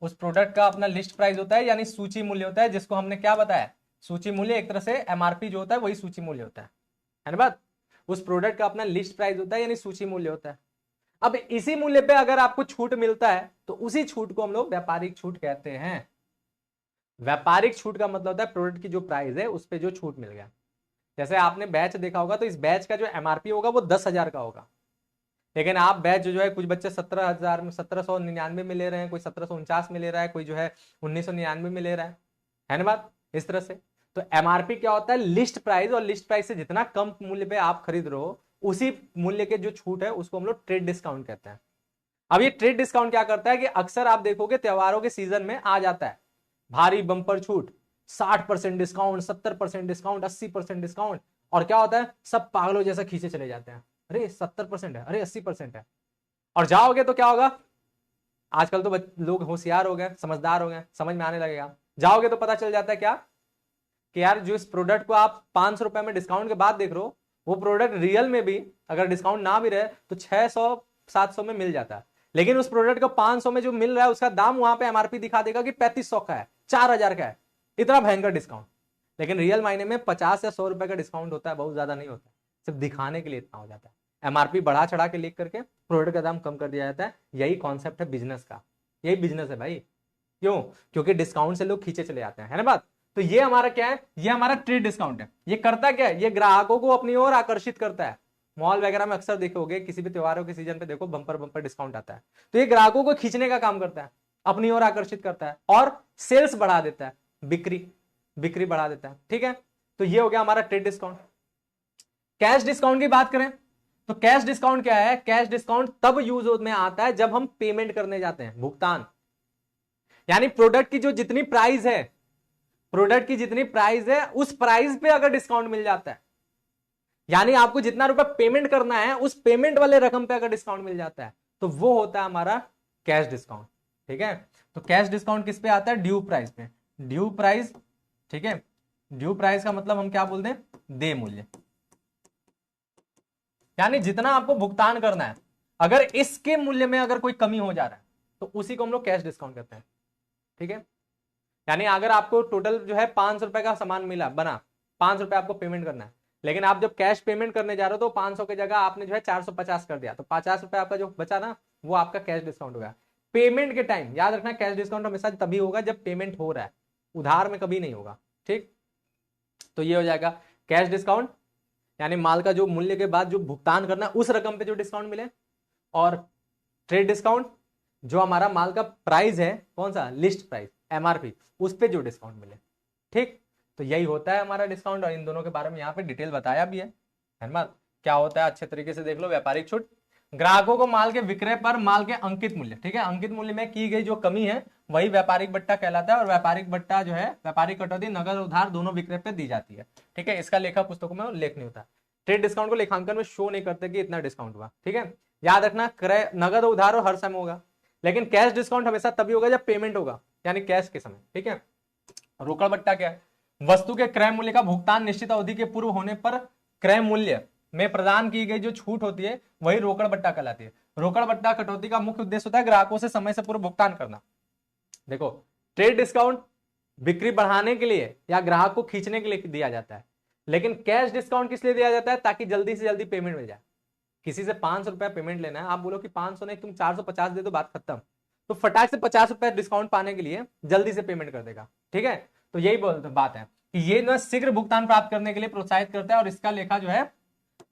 उस प्रोडक्ट का अपना लिस्ट प्राइस होता है, यानी सूची मूल्य होता है, जिसको हमने क्या बताया, सूची मूल्य, एक तरह से एमआरपी जो होता है वही सूची मूल्य होता है ना बात। उस प्रोडक्ट का अपना लिस्ट प्राइस होता है, यानी सूची मूल्य होता है। अब इसी मूल्य पे अगर आपको छूट मिलता है तो उसी छूट को हम लोग व्यापारिक छूट कहते हैं। व्यापारिक छूट का मतलब होता है प्रोडक्ट की जो प्राइस है उस पर जो छूट मिल गया। जैसे आपने बैच देखा होगा, तो इस बैच का जो एमआरपी होगा वो 10,000 का होगा, लेकिन आप बैच जो है कुछ बच्चे 17,000 में, 1799 में ले रहे हैं, कोई 1749 में ले रहा है, कोई जो है 1999 में ले रहा है ना बात, इस तरह से। तो एमआरपी क्या होता है, लिस्ट प्राइस, और लिस्ट प्राइस से जितना कम मूल्य पे आप खरीद रहे हो उसी मूल्य के जो छूट है उसको हम लोग ट्रेड डिस्काउंट कहते हैं। अब ये ट्रेड डिस्काउंट क्या करता है कि अक्सर आप देखोगे त्योहारों के सीजन में आ जाता है भारी बंपर छूट, 60% डिस्काउंट, 70% डिस्काउंट, 80% डिस्काउंट, और क्या होता है, सब पागलों जैसा खींचे चले जाते हैं। अरे 70% है, अरे 80% है, और जाओगे तो क्या होगा, आजकल तो लोग होशियार हो गए, समझदार हो गए, समझ में आने लगेगा। जाओगे तो पता चल जाता है क्या, कि यार जो इस प्रोडक्ट को आप 500 रुपए में डिस्काउंट के बाद देख रहे हो, वो प्रोडक्ट रियल में भी अगर डिस्काउंट ना भी रहे तो 600-700 में मिल जाता है, लेकिन उस प्रोडक्ट को 500 में जो मिल रहा है उसका दाम वहां पे एमआरपी दिखा देगा कि 3500 का है, 4000 का है, इतना भयंकर डिस्काउंट। लेकिन रियल मायने में 50 या 100 रुपए का डिस्काउंट होता है, बहुत ज्यादा नहीं होता, सिर्फ दिखाने के लिए इतना हो जाता है। एमआरपी बढ़ा चढ़ा के लिख करके प्रोडक्ट का दाम कम कर दिया जाता है। यही कॉन्सेप्ट है बिजनेस का, यही बिजनेस है भाई। क्यों? क्योंकि डिस्काउंट से लोग खींचे चले जाते हैं, है ना बात। तो ये हमारा क्या है, ये हमारा ट्रेड डिस्काउंट है। ये करता क्या है, ये ग्राहकों को अपनी ओर आकर्षित करता है। मॉल वगैरह में अक्सर देखोगे, किसी भी त्योहारों के सीजन पे देखो बम्पर बम्पर डिस्काउंट आता है, तो ये ग्राहकों को खींचने का काम करता है, अपनी ओर आकर्षित करता है और सेल्स बढ़ा देता है, बिक्री बढ़ा देता है। ठीक है, तो ये हो गया हमारा ट्रेड डिस्काउंट। कैश डिस्काउंट की बात करें तो कैश डिस्काउंट क्या है, कैश डिस्काउंट तब यूज में आता है जब हम पेमेंट करने जाते हैं, भुगतान। यानी प्रोडक्ट की जो जितनी प्राइस है, प्रोडक्ट की जितनी प्राइस है उस प्राइस पे अगर डिस्काउंट मिल जाता है, यानी आपको जितना रुपए पेमेंट करना है उस पेमेंट वाले रकम पे अगर डिस्काउंट मिल जाता है, तो वो होता है हमारा कैश डिस्काउंट। ठीक है, तो कैश डिस्काउंट किस पे आता है, ड्यू प्राइस पे, ड्यू प्राइस। ठीक है, ड्यू प्राइस का मतलब हम क्या बोलते हैं, देय मूल्य। यानी जितना आपको भुगतान करना है, अगर इसके मूल्य में अगर कोई कमी हो जा रहा है तो उसी को हम लोग कैश डिस्काउंट कहते हैं। ठीक है, यानी अगर आपको टोटल जो है 500 रुपए का सामान मिला, बना 500 रुपए आपको पेमेंट करना है, लेकिन आप जब कैश पेमेंट करने जा रहे हो तो 500 की जगह आपने जो है 450 कर दिया, तो 50 रुपए आपका जो बचा ना, वो आपका कैश डिस्काउंट होगा। पेमेंट के टाइम याद रखना, कैश डिस्काउंट हमेशा तभी होगा जब पेमेंट हो रहा है, उधार में कभी नहीं होगा। ठीक, तो ये हो जाएगा कैश डिस्काउंट, यानी माल का जो मूल्य के बाद जो भुगतान करना है उस रकम पे जो डिस्काउंट मिले। और ट्रेड डिस्काउंट, जो हमारा माल का प्राइस है, कौन सा, लिस्ट प्राइस, एमआरपी, उस पे जो डिस्काउंट मिले। ठीक, तो यही होता है हमारा डिस्काउंट, और इन दोनों के बारे में यहाँ पे डिटेल बताया भी है ना। क्या होता है अच्छे तरीके से देख लो। व्यापारिक छूट, ग्राहकों को माल के विक्रय पर माल के अंकित मूल्य, ठीक है, अंकित मूल्य में की गई जो कमी है वही व्यापारिक बट्टा कहलाता है। और व्यापारिक बट्टा जो है, व्यापारिक कटौती नगद और उधार दोनों विक्रय पे दी जाती है। ठीक है, इसका लेखा पुस्तकों में उल्लेख नहीं होता। ट्रेड डिस्काउंट को लेखांकन में शो नहीं करते कि इतना डिस्काउंट हुआ। ठीक है, याद रखना, क्रय नगद और उधार हर समय होगा, लेकिन कैश डिस्काउंट हमेशा तभी होगा जब पेमेंट होगा, यानी कैश के समय। ठीक है, रोकड़ बट्टा क्या है, वस्तु के क्रय मूल्य का भुगतान निश्चित अवधि के पूर्व होने पर क्रय मूल्य में प्रदान की गई जो छूट होती है वही रोकड़ बट्टा कहलाती है। रोकड़ बट्टा कटौती का मुख्य उद्देश्य होता है ग्राहकों से समय से पूर्व भुगतान करना। देखो, ट्रेड डिस्काउंट बिक्री बढ़ाने के लिए या ग्राहक को खींचने के लिए दिया जाता है, लेकिन कैश डिस्काउंट किस लिए दिया जाता है, ताकि जल्दी से जल्दी पेमेंट मिल जाए। किसी से 500 रुपया पेमेंट लेना है, आप बोलो कि 500 नहीं तुम 450 दे दो, बात खत्म, तो फटाक से 50 रुपया डिस्काउंट पाने के लिए जल्दी से पेमेंट कर देगा। ठीक है, तो यही बात है कि ये ना शीघ्र भुगतान प्राप्त करने के लिए प्रोत्साहित करता है, और इसका लेखा जो है,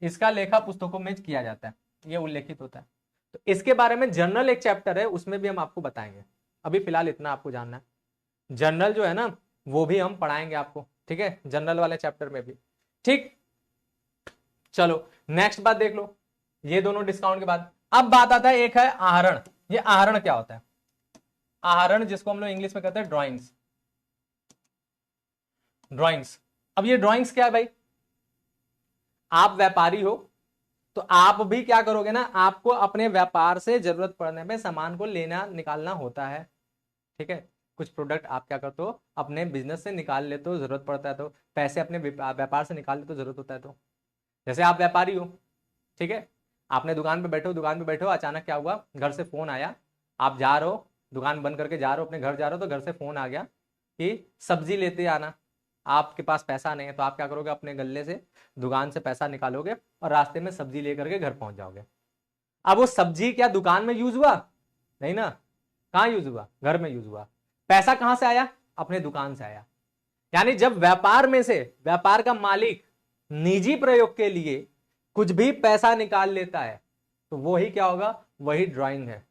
इसका लेखा पुस्तकों में किया जाता है, ये उल्लेखित होता है। तो इसके बारे में जर्नल एक चैप्टर है, उसमें भी हम आपको बताएंगे। अभी फिलहाल इतना आपको जानना है। जर्नल जो है ना, वो भी हम पढ़ाएंगे आपको। ठीक है, जर्नल वाले चैप्टर में भी। ठीक, चलो नेक्स्ट बात देख लो, ये दोनों डिस्काउंट के बाद अब बात आता है, एक है आहरण। ये आहरण क्या होता है, आहरण जिसको हम लोग इंग्लिश में कहते हैं ड्राइंग्स। ड्राइंग्स, अब ये ड्राइंग्स क्या है भाई, आप व्यापारी हो तो आप भी क्या करोगे ना, आपको अपने व्यापार से जरूरत पड़ने में सामान को लेना निकालना होता है। ठीक है, कुछ प्रोडक्ट आप क्या करते हो, अपने बिजनेस से निकाल लेते हो, जरूरत पड़ता है तो पैसे अपने व्यापार से निकाल लेते हो, जरूरत होता है तो। जैसे आप व्यापारी हो, ठीक है, आपने दुकान पे बैठे हो, अचानक क्या हुआ, घर से फोन आया, आप जा रहे हो, दुकान बंद करके जा रहे हो, अपने घर जा रहे हो, तो घर से फोन आ गया कि सब्जी लेते आना। आपके पास पैसा नहीं है, तो आप क्या करोगे, अपने गल्ले से, दुकान से पैसा निकालोगे और रास्ते में सब्जी लेकर के घर पहुंच जाओगे। अब वो सब्जी क्या दुकान में यूज हुआ, नहीं ना, कहां यूज हुआ, घर में यूज हुआ। पैसा कहां से आया, अपने दुकान से आया। यानी जब व्यापार में से व्यापार का मालिक निजी प्रयोग के लिए कुछ भी पैसा निकाल लेता है, तो वो ही क्या होगा, वही ड्राइंग है।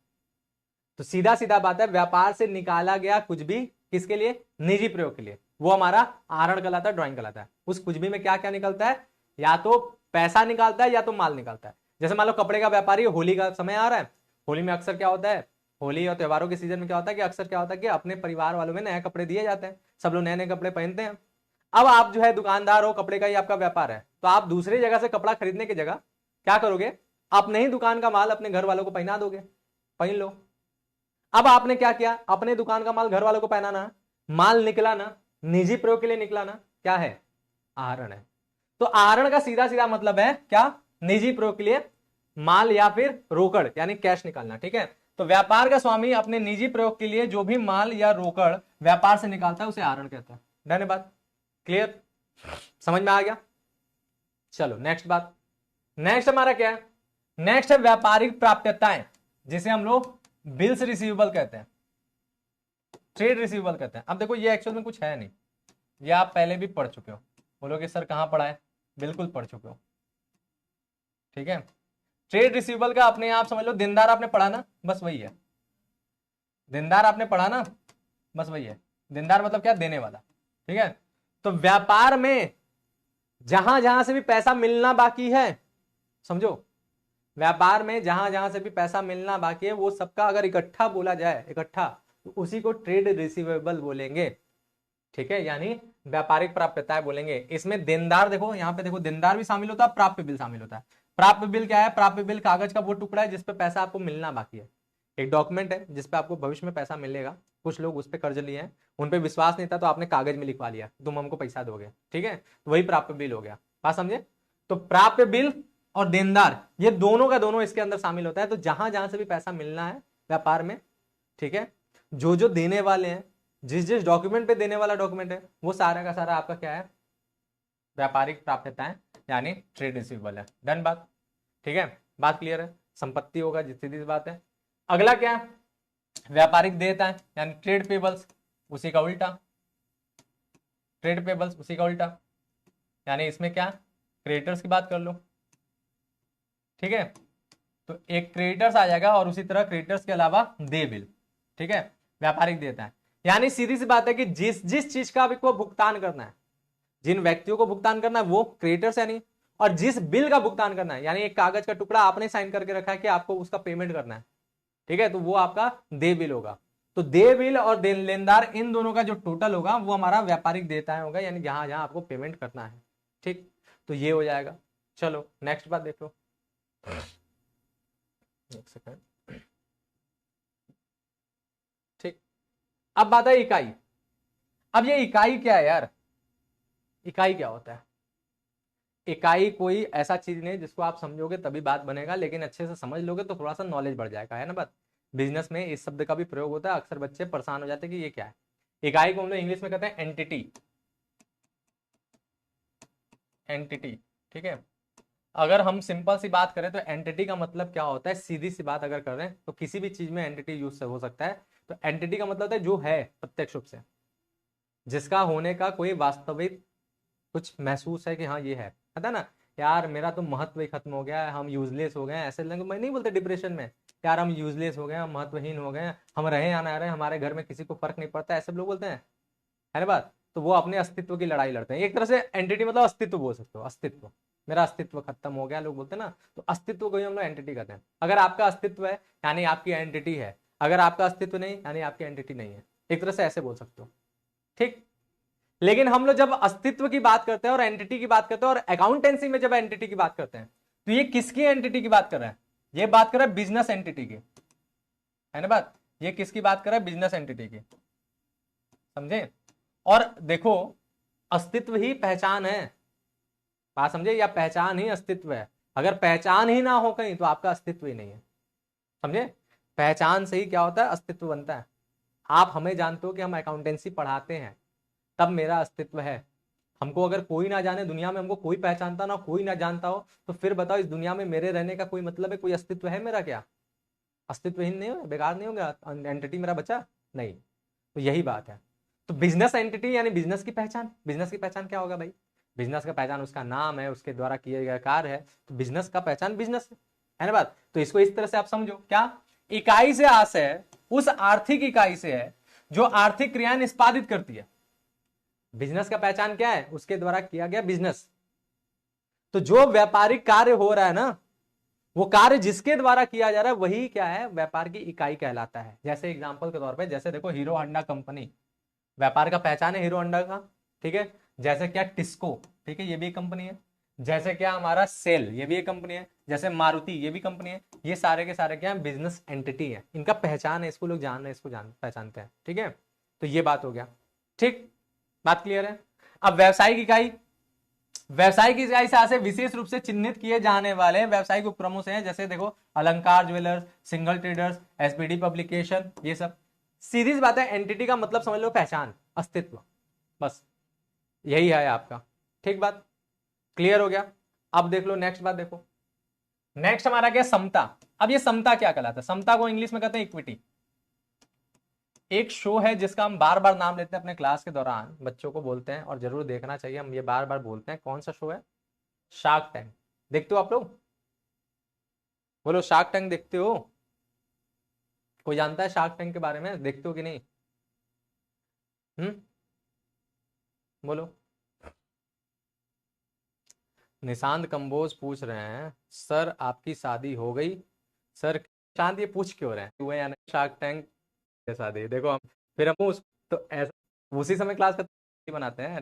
तो सीधा सीधा बात है, व्यापार से निकाला गया कुछ भी किसके लिए, निजी प्रयोग के लिए, वो हमारा आहरण कहलाता है, ड्राइंग कहलाता है। उस कुछ भी में क्या क्या निकलता है, या तो पैसा निकालता है या तो माल निकालता है। जैसे मान लो कपड़े का व्यापारी, होली का समय आ रहा है, होली में अक्सर क्या होता है, होली और त्योहारों के सीजन में क्या होता है कि अक्सर क्या होता है कि अपने परिवार वालों में नए कपड़े दिए जाते हैं, सब लोग नए नए कपड़े पहनते हैं। अब आप जो है दुकानदार हो, कपड़े का ही आपका व्यापार है, तो आप दूसरी जगह से कपड़ा खरीदने की जगह क्या करोगे, अपने ही दुकान का माल अपने घर वालों को पहना दोगे, पहन लो। अब आपने क्या किया, अपने दुकान का माल घर वालों को पहनाना, माल निकला ना, निजी प्रयोग के लिए निकला ना, क्या है, आहरण है। तो आहरण का सीधा सीधा मतलब है क्या, निजी प्रयोग के लिए माल या फिर रोकड़ यानी कैश निकालना। ठीक है, तो व्यापार का स्वामी अपने निजी प्रयोग के लिए जो भी माल या रोकड़ व्यापार से निकालता है उसे आहरण कहता है। धन्यवाद, क्लियर, समझ में आ गया। चलो नेक्स्ट बात, नेक्स्ट हमारा क्या है, नेक्स्ट है व्यापारिक प्राप्यताएं, जिसे हम लोग बिल्स रिसीवेबल कहते हैं, ट्रेड रिसीवेबल कहते हैं। अब देखो ये एक्चुअल में कुछ है नहीं, ये आप पहले भी पढ़ चुके हो, बोलोगे सर कहां पढ़ा है, बिल्कुल पढ़ चुके हो। ठीक है, ट्रेड रिसीवेबल का अपने आप समझ लो, देनदार आपने पढ़ा ना, बस वही है, देनदार आपने पढ़ा ना, बस वही है, देनदार मतलब क्या, देने वाला। ठीक है, तो व्यापार में जहां जहां से भी पैसा मिलना बाकी है, समझो, व्यापार में जहां जहां से भी पैसा मिलना बाकी है वो सबका अगर इकट्ठा बोला जाए, इकट्ठा, तो उसी को ट्रेड रिसीवेबल बोलेंगे। ठीक है, यानी व्यापारिक प्राप्यताएं बोलेंगे। इसमें देनदार, देखो यहां पे देखो, देनदार भी शामिल होता है, प्राप्य बिल शामिल होता है। प्राप्य बिल क्या है, प्राप्य बिल कागज का वो टुकड़ा है जिसपे पैसा आपको मिलना बाकी है, एक डॉक्यूमेंट है जिसपे आपको भविष्य में पैसा मिलेगा। कुछ लोग उस पर कर्ज लिए हैं, उन पे विश्वास नहीं था तो आपने कागज में लिखवा लिया तुम हमको पैसा दोगे, ठीक है, तो वही प्राप्य बिल हो गया, बात समझे। तो प्राप्य बिल और देनदार ये दोनों का दोनों इसके अंदर शामिल होता है। तो जहां जहां से भी पैसा मिलना है व्यापार में, ठीक है, जो जो देने वाले हैं, जिस जिस डॉक्यूमेंट पे देने वाला डॉक्यूमेंट है, वो सारा का सारा आपका क्या है, व्यापारिक प्राप्यताएं यानी ट्रेड रिसीवेबल है। डन बात, ठीक है, बात क्लियर है। संपत्ति होगा, सीधी सी बात है। अगला क्या है, व्यापारिक देयताएं यानी ट्रेड पेबल्स, उसी का उल्टा, ट्रेड पेबल्स उसी का उल्टा, यानी इसमें क्या, क्रेडिटर्स की बात कर लो। ठीक है, तो एक क्रेडिटर्स आ जाएगा और उसी तरह क्रेडिटर्स के अलावा दे बिल। ठीक है, व्यापारिक देता है, यानी सीधी सी बात है कि जिस जिस चीज का आपको भुगतान करना है, जिन व्यक्तियों को भुगतान करना है वो क्रेडिटर्स यानी, और जिस बिल का भुगतान करना है, यानी एक कागज का टुकड़ा आपने साइन करके रखा है कि आपको उसका पेमेंट करना है, ठीक है, तो वो आपका दे बिल होगा। तो दे बिल और लेनदार इन दोनों का जो टोटल होगा वो हमारा व्यापारिक देयताएं होगा, यानी जहां जहां आपको पेमेंट करना है। ठीक, तो ये हो जाएगा। चलो नेक्स्ट बात देख लो, एक सेकंड। ठीक, अब बात है इकाई। अब ये इकाई क्या है यार, इकाई क्या होता है, इकाई कोई ऐसा चीज नहीं जिसको आप समझोगे तभी बात बनेगा, लेकिन अच्छे से समझ लोगे तो थोड़ा सा नॉलेज बढ़ जाएगा, है ना बात। बिजनेस में इस शब्द का भी प्रयोग होता है, अक्सर बच्चे परेशान हो जाते हैं कि ये क्या है। इकाई को हम लोग इंग्लिश में कहते हैं एंटिटी, एंटिटी। ठीक है, अगर हम सिंपल सी बात करें तो एंटिटी का मतलब क्या होता है, सीधी सी बात अगर करें तो किसी भी चीज में एंटिटी यूज हो सकता है। तो एंटिटी का मतलब होता है जो है प्रत्यक्ष रूप से, जिसका होने का कोई वास्तविक कुछ महसूस है कि हाँ ये है, पता ना यार मेरा तो महत्व ही खत्म हो गया है, हम यूजलेस हो गए हैं, ऐसे लोग मैं नहीं बोलते डिप्रेशन में, यार हम यूजलेस हो गए, हम महत्वहीन हो गए, हम रहे या ना रहे हमारे घर में किसी को फर्क नहीं पड़ता, ऐसे लोग बोलते हैं, है ना बात। तो वो अपने अस्तित्व की लड़ाई लड़ते हैं। एक तरह से एंटिटी मतलब अस्तित्व बोल सकते हो, अस्तित्व, मेरा अस्तित्व खत्म हो गया लोग बोलते हैं ना, तो अस्तित्व को ही हम लोग एंटिटी कहते हैं। अगर आपका अस्तित्व है यानी आपकी एंटिटी है, अगर आपका अस्तित्व नहीं यानी आपकी एंटिटी नहीं है, एक तरह से ऐसे बोल सकते हो। ठीक, लेकिन हम लोग जब अस्तित्व की बात करते हैं और एंटिटी की बात करते हैं और अकाउंटेंसी में जब एंटिटी की बात करते हैं, तो ये किसकी एंटिटी की बात कर रहे हैं, ये बात कर रहा है बिजनेस एंटिटी की, है ना बात, ये किसकी बात कर रहा है, बिजनेस एंटिटी की, समझे। और देखो अस्तित्व ही पहचान है, बात समझे, या पहचान ही अस्तित्व है। अगर पहचान ही ना हो कहीं तो आपका अस्तित्व ही नहीं है, समझे। पहचान से ही क्या होता है, अस्तित्व बनता है। आप हमें जानते हो कि हम अकाउंटेंसी पढ़ाते हैं तब मेरा अस्तित्व है। हमको अगर कोई ना जाने दुनिया में, हमको कोई पहचानता ना, कोई ना जानता हो, तो फिर बताओ इस दुनिया में मेरे रहने का कोई मतलब है, कोई अस्तित्व है मेरा क्या, अस्तित्वहीन नहीं हो, बेकार नहीं हो गया, एंटिटी मेरा बचा नहीं। तो यही बात है। तो बिजनेस एंटिटी यानी बिजनेस की पहचान, बिजनेस की पहचान क्या होगा भाई, बिजनेस का पहचान उसका नाम है, उसके द्वारा किए गए कार्य है, तो बिजनेस का पहचान बिजनेस है ना बात। तो इसको इस तरह से आप समझो, क्या इकाई से आशय उस आर्थिक इकाई से है जो आर्थिक क्रियाएं निष्पादित करती है। बिजनेस का पहचान क्या है, उसके द्वारा किया गया बिजनेस। तो जो व्यापारिक कार्य हो रहा है ना, वो कार्य जिसके द्वारा किया जा रहा है वही क्या है, व्यापार की इकाई कहलाता है। जैसे एग्जांपल के तौर पे, जैसे देखो हीरो होंडा कंपनी, व्यापार का पहचान है हीरो होंडा का, ठीक है। जैसे क्या टिस्को, ठीक है, ये भी एक कंपनी है। जैसे क्या हमारा सेल, ये भी एक कंपनी है। जैसे मारुति, ये भी कंपनी है। ये सारे के सारे क्या है, बिजनेस एंटिटी है, इनका पहचान है, इसको लोग जान रहे हैं, इसको पहचानते हैं, ठीक है। तो ये बात हो गया, ठीक, बात क्लियर है। अब व्यवसायिक इकाई, व्यवसायिक इकाई से विशेष रूप से चिन्हित किए जाने वाले व्यवसायिक उपक्रमों से हैं, जैसे देखो अलंकार jewellers, single traders, SPD publication, ये सब। सीधी सी बात है, एंटिटी का मतलब समझ लो पहचान, अस्तित्व, बस यही है आपका, ठीक। बात क्लियर हो गया। अब देख लो नेक्स्ट बात, देखो नेक्स्ट हमारा क्या, समता। अब ये समता क्या कहलाता है? समता को इंग्लिश में कहते हैं इक्विटी। एक शो है जिसका हम बार बार नाम लेते हैं अपने क्लास के दौरान, बच्चों को बोलते हैं और जरूर देखना चाहिए, हम ये बार बार बोलते हैं। कौन सा शो है? Shark tank. देखते हो आप लोग? बोलो शार्क टैंक देखते हो? कोई जानता है शार्क टैंक के बारे में? देखते हो कि नहीं? बोलो। निशांत कंबोज पूछ रहे हैं सर आपकी शादी हो गई? सर शांत, ये पूछ क्यों रहे हैं हुए या नहीं शार्क टैंक के शादी? देखो हम फिर हम उस तो ऐसा उसी समय क्लास का बनाते हैं।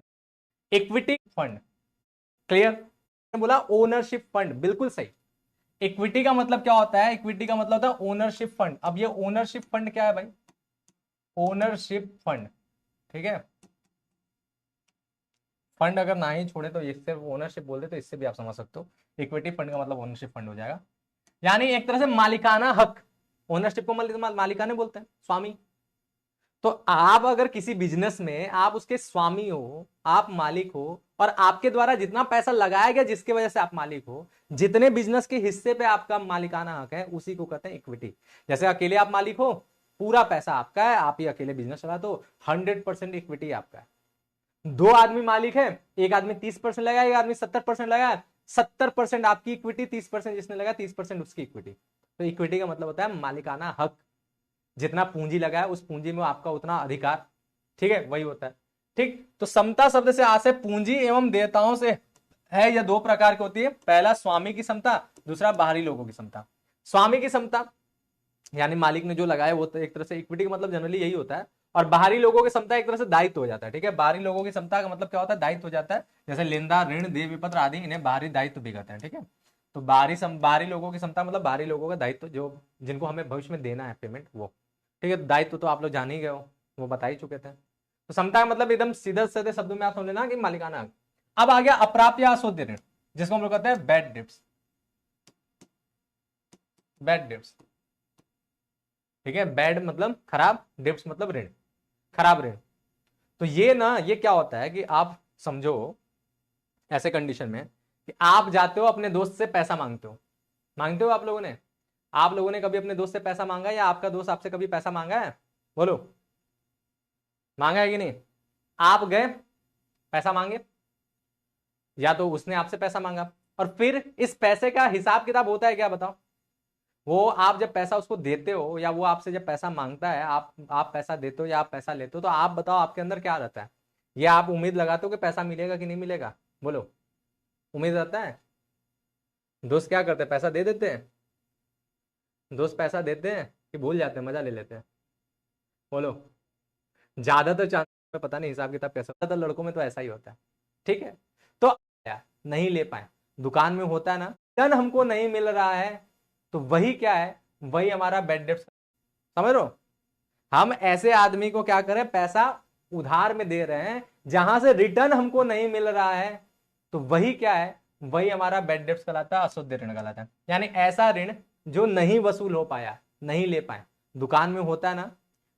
Equity fund, clear. बोला ओनरशिप फंड, बिल्कुल सही। इक्विटी का मतलब क्या होता है? इक्विटी का मतलब होता है ओनरशिप फंड। अब ये ओनरशिप फंड क्या है भाई? ओनरशिप फंड, ठीक है। फंड अगर ना ही छोड़े तो इससे ओनरशिप बोल दे तो इससे भी आप समझ सकते हो। इक्विटी फंड का मतलब ओनरशिप फंड हो जाएगा, यानी एक तरह से मालिकाना हक। ओनरशिप को मालिकाने बोलते हैं, स्वामी। तो आप अगर किसी बिजनेस में आप उसके स्वामी हो, आप मालिक हो, और आपके द्वारा जितना पैसा लगाया गया जिसकी वजह से आप मालिक हो, जितने बिजनेस के हिस्से पे आपका मालिकाना हक है, उसी को कहते हैं इक्विटी। जैसे अकेले आप मालिक हो, पूरा पैसा आपका है, आप ही अकेले बिजनेस चलाते हो, 100% इक्विटी आपका है। दो आदमी मालिक है, एक आदमी 30% लगाया, एक आदमी 70% लगाया, 70% आपकी इक्विटी, 30% जिसने लगाया 30% उसकी इक्विटी। तो इक्विटी का मतलब होता है मालिकाना हक। जितना पूंजी लगाया उस पूंजी में आपका उतना अधिकार, ठीक है, वही होता है, ठीक। तो समता शब्द से आशय पूंजी एवं देयताओं से है। यह दो प्रकार की होती है, पहला स्वामी की समता, दूसरा बाहरी लोगों की समता। स्वामी की समता यानी मालिक ने जो लगाया वो तो एक तरह से इक्विटी का मतलब जनरली यही होता है। और बाहरी लोगों की क्षमता एक तरह से दायित्व हो जाता है, ठीक है। बाहरी लोगों की क्षमता का मतलब क्या होता है? दायित्व हो जाता है। जैसे लेनदा, ऋण, देय विपत्र आदि, इन्हें बाहरी दायित्व भी कहते हैं, ठीक है। तो बाहरी लोगों की क्षमता मतलब बाहरी लोगों का दायित्व, जो जिनको हमें भविष्य में देना है पेमेंट, वो, ठीक है। दायित्व तो आप लोग जान ही गए हो, वो बता ही चुके थे। तो क्षमता का मतलब एकदम सीधे सीधे शब्दों में आप समझ लेना कि मालिकाना हक। अब आ गया अप्राप्य या अशुद्ध ऋण, जिसको हम लोग कहते हैं बैड डेब्ट्स। बैड डेब्ट्स, ठीक है। बैड मतलब खराब, डेब्ट्स मतलब ऋण, खराब ऋण। तो ये ना, ये क्या होता है कि आप समझो ऐसे कंडीशन में कि आप जाते हो अपने दोस्त से पैसा मांगते हो। मांगते हो आप लोगों ने कभी अपने दोस्त से पैसा मांगा, या आपका दोस्त आपसे कभी पैसा मांगा है? बोलो, मांगा है कि नहीं? आप गए पैसा मांगे, या तो उसने आपसे पैसा मांगा, और फिर इस पैसे का हिसाब किताब होता है क्या, बताओ? वो आप जब पैसा उसको देते हो, या वो आपसे जब पैसा मांगता है, आप पैसा देते हो या आप पैसा लेते हो, तो आप बताओ आपके अंदर क्या रहता है? ये आप उम्मीद लगाते हो कि पैसा मिलेगा कि नहीं मिलेगा? बोलो, उम्मीद रहता है? दोस्त क्या करते हैं, पैसा दे देते हैं? दोस्त पैसा देते हैं कि भूल जाते हैं, मजा ले लेते हैं? बोलो, ज्यादातर चांस में पता नहीं हिसाब किताब कैसा, ज्यादातर लड़कों में तो ऐसा ही होता है, ठीक है। तो नहीं ले पाए, दुकान में होता है ना, धन हमको नहीं मिल रहा है, तो वही क्या है, वही हमारा बैड डेब्ट, समझ रहे हो? हम ऐसे आदमी को क्या करें, पैसा उधार में दे रहे हैं, जहां से रिटर्न हमको नहीं मिल रहा है, तो वही क्या है, वही हमारा बैड डेब्ट कहलाता है, अशुद्ध ऋण कहलाता है। यानी ऐसा ऋण जो नहीं वसूल हो पाया, नहीं ले पाए। दुकान में होता है ना,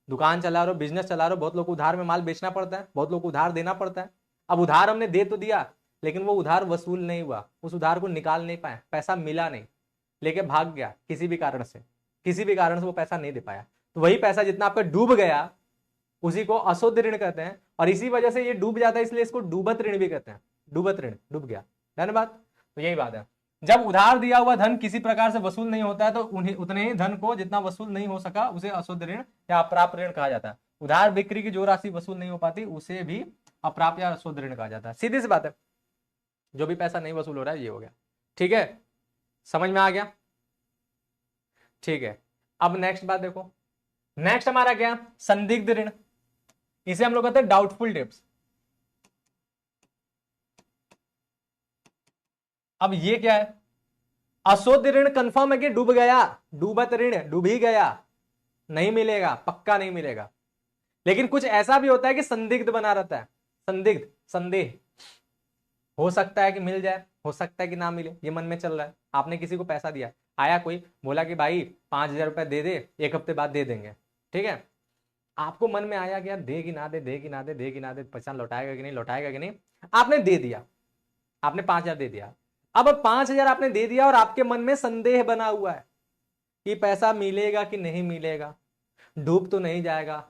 दुकान चला रहे हो, बिजनेस चला रहे हो, बहुत लोग उधार में माल बेचना पड़ता है, बहुत लोग को उधार देना पड़ता है। अब उधार हमने दे तो दिया, लेकिन वो उधार वसूल नहीं हुआ, उस उधार को निकाल नहीं पाए, पैसा मिला नहीं, लेके भाग गया किसी भी कारण से, किसी भी कारण से वो पैसा नहीं दे पाया, तो वही पैसा जितना आपका डूब गया, उसी को अशुद्ध ऋण कहते हैं। और इसी वजह से ये डूब जाता है, इसलिए इसको डूबत ऋण भी कहते हैं। डूबत ऋण, डूब गया, धन्यवाद। तो यही बात है, जब उधार दिया हुआ धन किसी प्रकार से वसूल नहीं होता है, तो उन्हें उतने ही धन को जितना वसूल नहीं हो सका उसे अशुद्ध ऋण या अप्राप्य ऋण कहा जाता है। उधार बिक्री की जो राशि वसूल नहीं हो पाती उसे भी अप्राप्य या अशुद्ध ऋण कहा जाता है। सीधी सी बात है, जो भी पैसा नहीं वसूल हो रहा है ये हो गया, ठीक है, समझ में आ गया? ठीक है, अब नेक्स्ट बात देखो, नेक्स्ट हमारा क्या, संदिग्ध ऋण, इसे हम लोग कहते हैं डाउटफुल डेब्ट्स। अब ये क्या है, अशुद्ध ऋण कंफर्म है कि डूब गया, डूबत ऋण डूब ही गया, नहीं मिलेगा, पक्का नहीं मिलेगा। लेकिन कुछ ऐसा भी होता है कि संदिग्ध बना रहता है, संदिग्ध, संदेह, हो सकता है कि मिल जाए, हो सकता है कि ना मिले, ये मन में चल रहा है। आपने किसी को पैसा दिया, आया कोई बोला कि भाई 5,000 रुपए दे दे, 1 हफ्ते बाद दे देंगे, ठीक है, आपको मन में आया कि यार दे कि ना दे, दे कि ना दे, दे कि ना दे, पैसा लौटाएगा कि नहीं, लौटाएगा कि नहीं, आपने दे दिया, आपने 5,000 दे दिया। अब 5,000 आपने दे दिया और आपके मन में संदेह बना हुआ है कि पैसा मिलेगा कि नहीं मिलेगा, डूब तो नहीं जाएगा,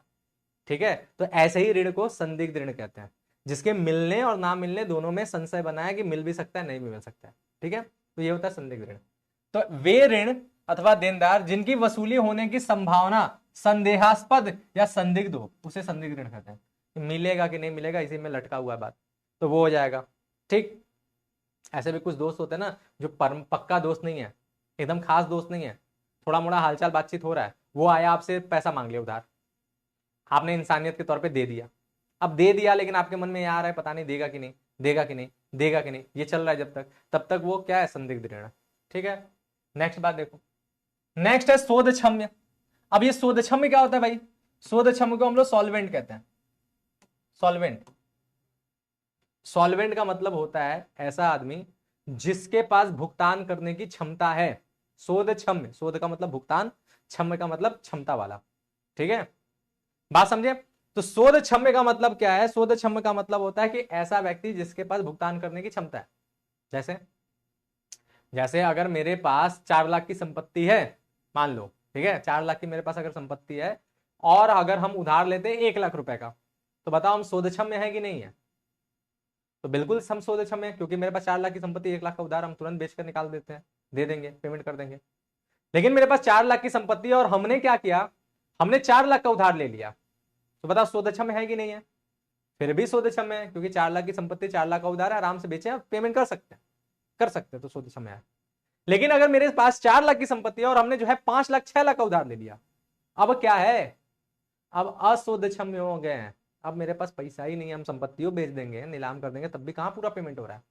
ठीक है, तो ऐसे ही ऋण को संदिग्ध ऋण कहते हैं, जिसके मिलने और ना मिलने दोनों में संशय बना है कि मिल भी सकता है, नहीं भी मिल सकता है, ठीक है, तो ये होता है संदिग्ध ऋण। तो वे ऋण अथवा देनदार जिनकी वसूली होने की संभावना संदेहास्पद या संदिग्ध हो, उसे संदिग्ध ऋण कहते हैं। मिलेगा कि नहीं मिलेगा, इसी में लटका हुआ है बात, तो वो हो जाएगा, ठीक। ऐसे भी कुछ दोस्त होते हैं ना, जो पक्का दोस्त नहीं है, एकदम खास दोस्त नहीं है, थोड़ा मोड़ा हालचाल बातचीत हो रहा है, वो आया आपसे पैसा मांग लिया उधार, आपने इंसानियत के तौर पे दे दिया। अब दे दिया, लेकिन आपके मन में ये आ रहा है पता नहीं देगा कि नहीं, देगा कि नहीं, देगा कि नहीं, ये चल रहा है जब तक, तब तक वो क्या है, संदिग्ध ऋण, ठीक है। नेक्स्ट बात देखो, नेक्स्ट है शोधक्षम्य। अब ये शोधक्षम्य क्या होता है भाई, शोधक्षम्य को हम लोग सॉल्वेंट कहते हैं, सॉल्वेंट। सॉल्वेंट का मतलब होता है ऐसा आदमी जिसके पास भुगतान करने की क्षमता है। शोधक्षम्य, शोध का मतलब भुगतान, क्षम्य का मतलब क्षमता वाला, ठीक है, बात समझे। तो शोधक्षम्य का मतलब क्या है, शोधक्षम्य का मतलब होता है कि ऐसा व्यक्ति जिसके पास भुगतान करने की क्षमता है। जैसे जैसे अगर मेरे पास 4 लाख की संपत्ति है, मान लो, ठीक है, 4 लाख की मेरे पास अगर संपत्ति है, और अगर हम उधार लेते हैं 1 लाख रुपए का, तो बताओ हम शोधक्षम्य है कि नहीं है। तो बिल्कुल हम शोधक्षम्य है, क्योंकि मेरे पास 4 लाख की संपत्ति, 1 लाख का उधार हम तुरंत बेचकर निकाल देते हैं, दे देंगे, पेमेंट कर देंगे। लेकिन मेरे पास 4 लाख की संपत्ति है और हमने क्या किया, हमने 4 लाख का उधार ले लिया, तो बताओ शोधक्षम्य है कि नहीं है। फिर भी शोधक्षम्य है, क्योंकि 4 लाख की संपत्ति, 4 लाख का उधार है, आराम से बेचे, पेमेंट कर सकते हैं, कर सकते हैं, तो शोधक्षम्य है। लेकिन अगर मेरे पास 4 लाख की संपत्ति है और हमने जो है 5 लाख 6 लाख का उधार ले लिया, अब क्या है, अब अशोधक्षम्य हो गए हैं। अब मेरे पास पैसा ही नहीं है, हम संपत्तियों बेच देंगे, नीलाम कर देंगे, तब भी कहां पूरा पेमेंट हो रहा है,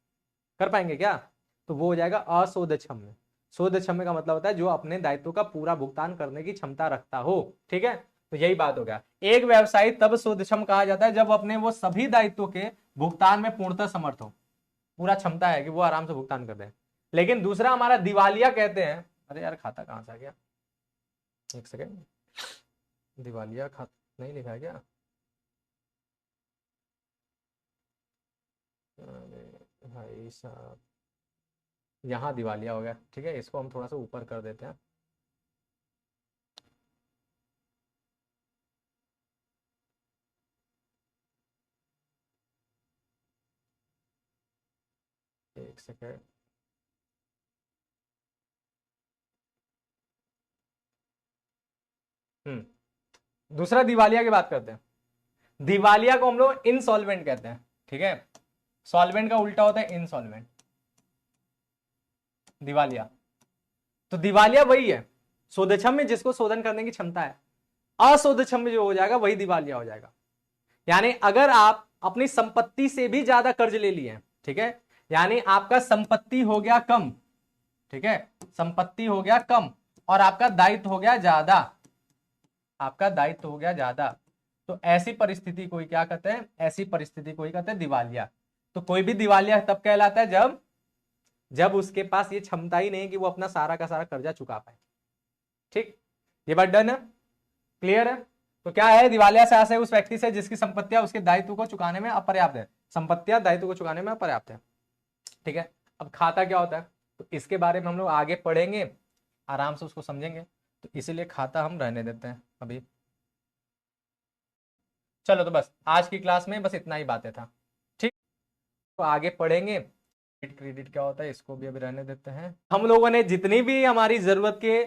कर पाएंगे क्या, तो वो हो जाएगा अशोधक्षम्य। शोधक्षम्य का मतलब होता है जो अपने दायित्व का पूरा भुगतान करने की क्षमता रखता हो, ठीक है, तो यही बात हो गया। एक व्यवसायी तब शोधक्षम कहा जाता है जब अपने वो सभी दायित्वों के भुगतान में पूर्णतः समर्थ हो, पूरा क्षमता है कि वो आराम से भुगतान कर दे। लेकिन दूसरा हमारा दिवालिया कहते हैं, अरे यार खाता कहां से आ गया, एक सेकेंड, दिवालिया खाता नहीं लिखा है क्या, अरे भाई साहब, यहां दिवालिया हो गया, ठीक है, इसको हम थोड़ा सा ऊपर कर देते हैं। एक सेकेंड, दूसरा दिवालिया की बात करते हैं। दिवालिया को हम लोग इनसॉल्वेंट कहते हैं, ठीक है, सॉल्वेंट का उल्टा होता है इनसॉल्वेंट, दिवालिया। तो दिवालिया वही है शोधक्षम में जिसको शोधन करने की क्षमता है, अशोधक्षम में जो हो जाएगा वही दिवालिया हो जाएगा। यानी अगर आप अपनी संपत्ति से भी ज्यादा कर्ज ले लिए, ठीक है, यानी आपका संपत्ति हो गया कम, ठीक है, संपत्ति हो गया कम और आपका दायित्व हो गया ज्यादा, आपका दायित्व हो गया ज्यादा, तो ऐसी परिस्थिति को ही क्या कहते हैं, ऐसी परिस्थिति को ही कहते हैं दिवालिया। तो कोई भी दिवालिया तब कहलाता है जब जब उसके पास ये क्षमता ही नहीं कि वो अपना सारा का सारा कर्जा चुका पाए, ठीक, ये बात डन है, क्लियर है। तो क्या है, दिवालिया से आशय उस व्यक्ति से जिसकी संपत्तियां उसके दायित्व को चुकाने में अपर्याप्त है, संपत्तियां दायित्व को चुकाने में अपर्याप्त है, ठीक है। अब खाता क्या होता है, तो इसके बारे में हम लोग आगे पढ़ेंगे, आराम से उसको समझेंगे, तो इसीलिए खाता हम रहने देते हैं अभी। चलो, तो बस आज की क्लास में बस इतना ही बातें था, ठीक, तो आगे पढ़ेंगे। क्रेडिट क्या होता है इसको भी अभी रहने देते हैं। हम लोगों ने जितनी भी हमारी जरूरत के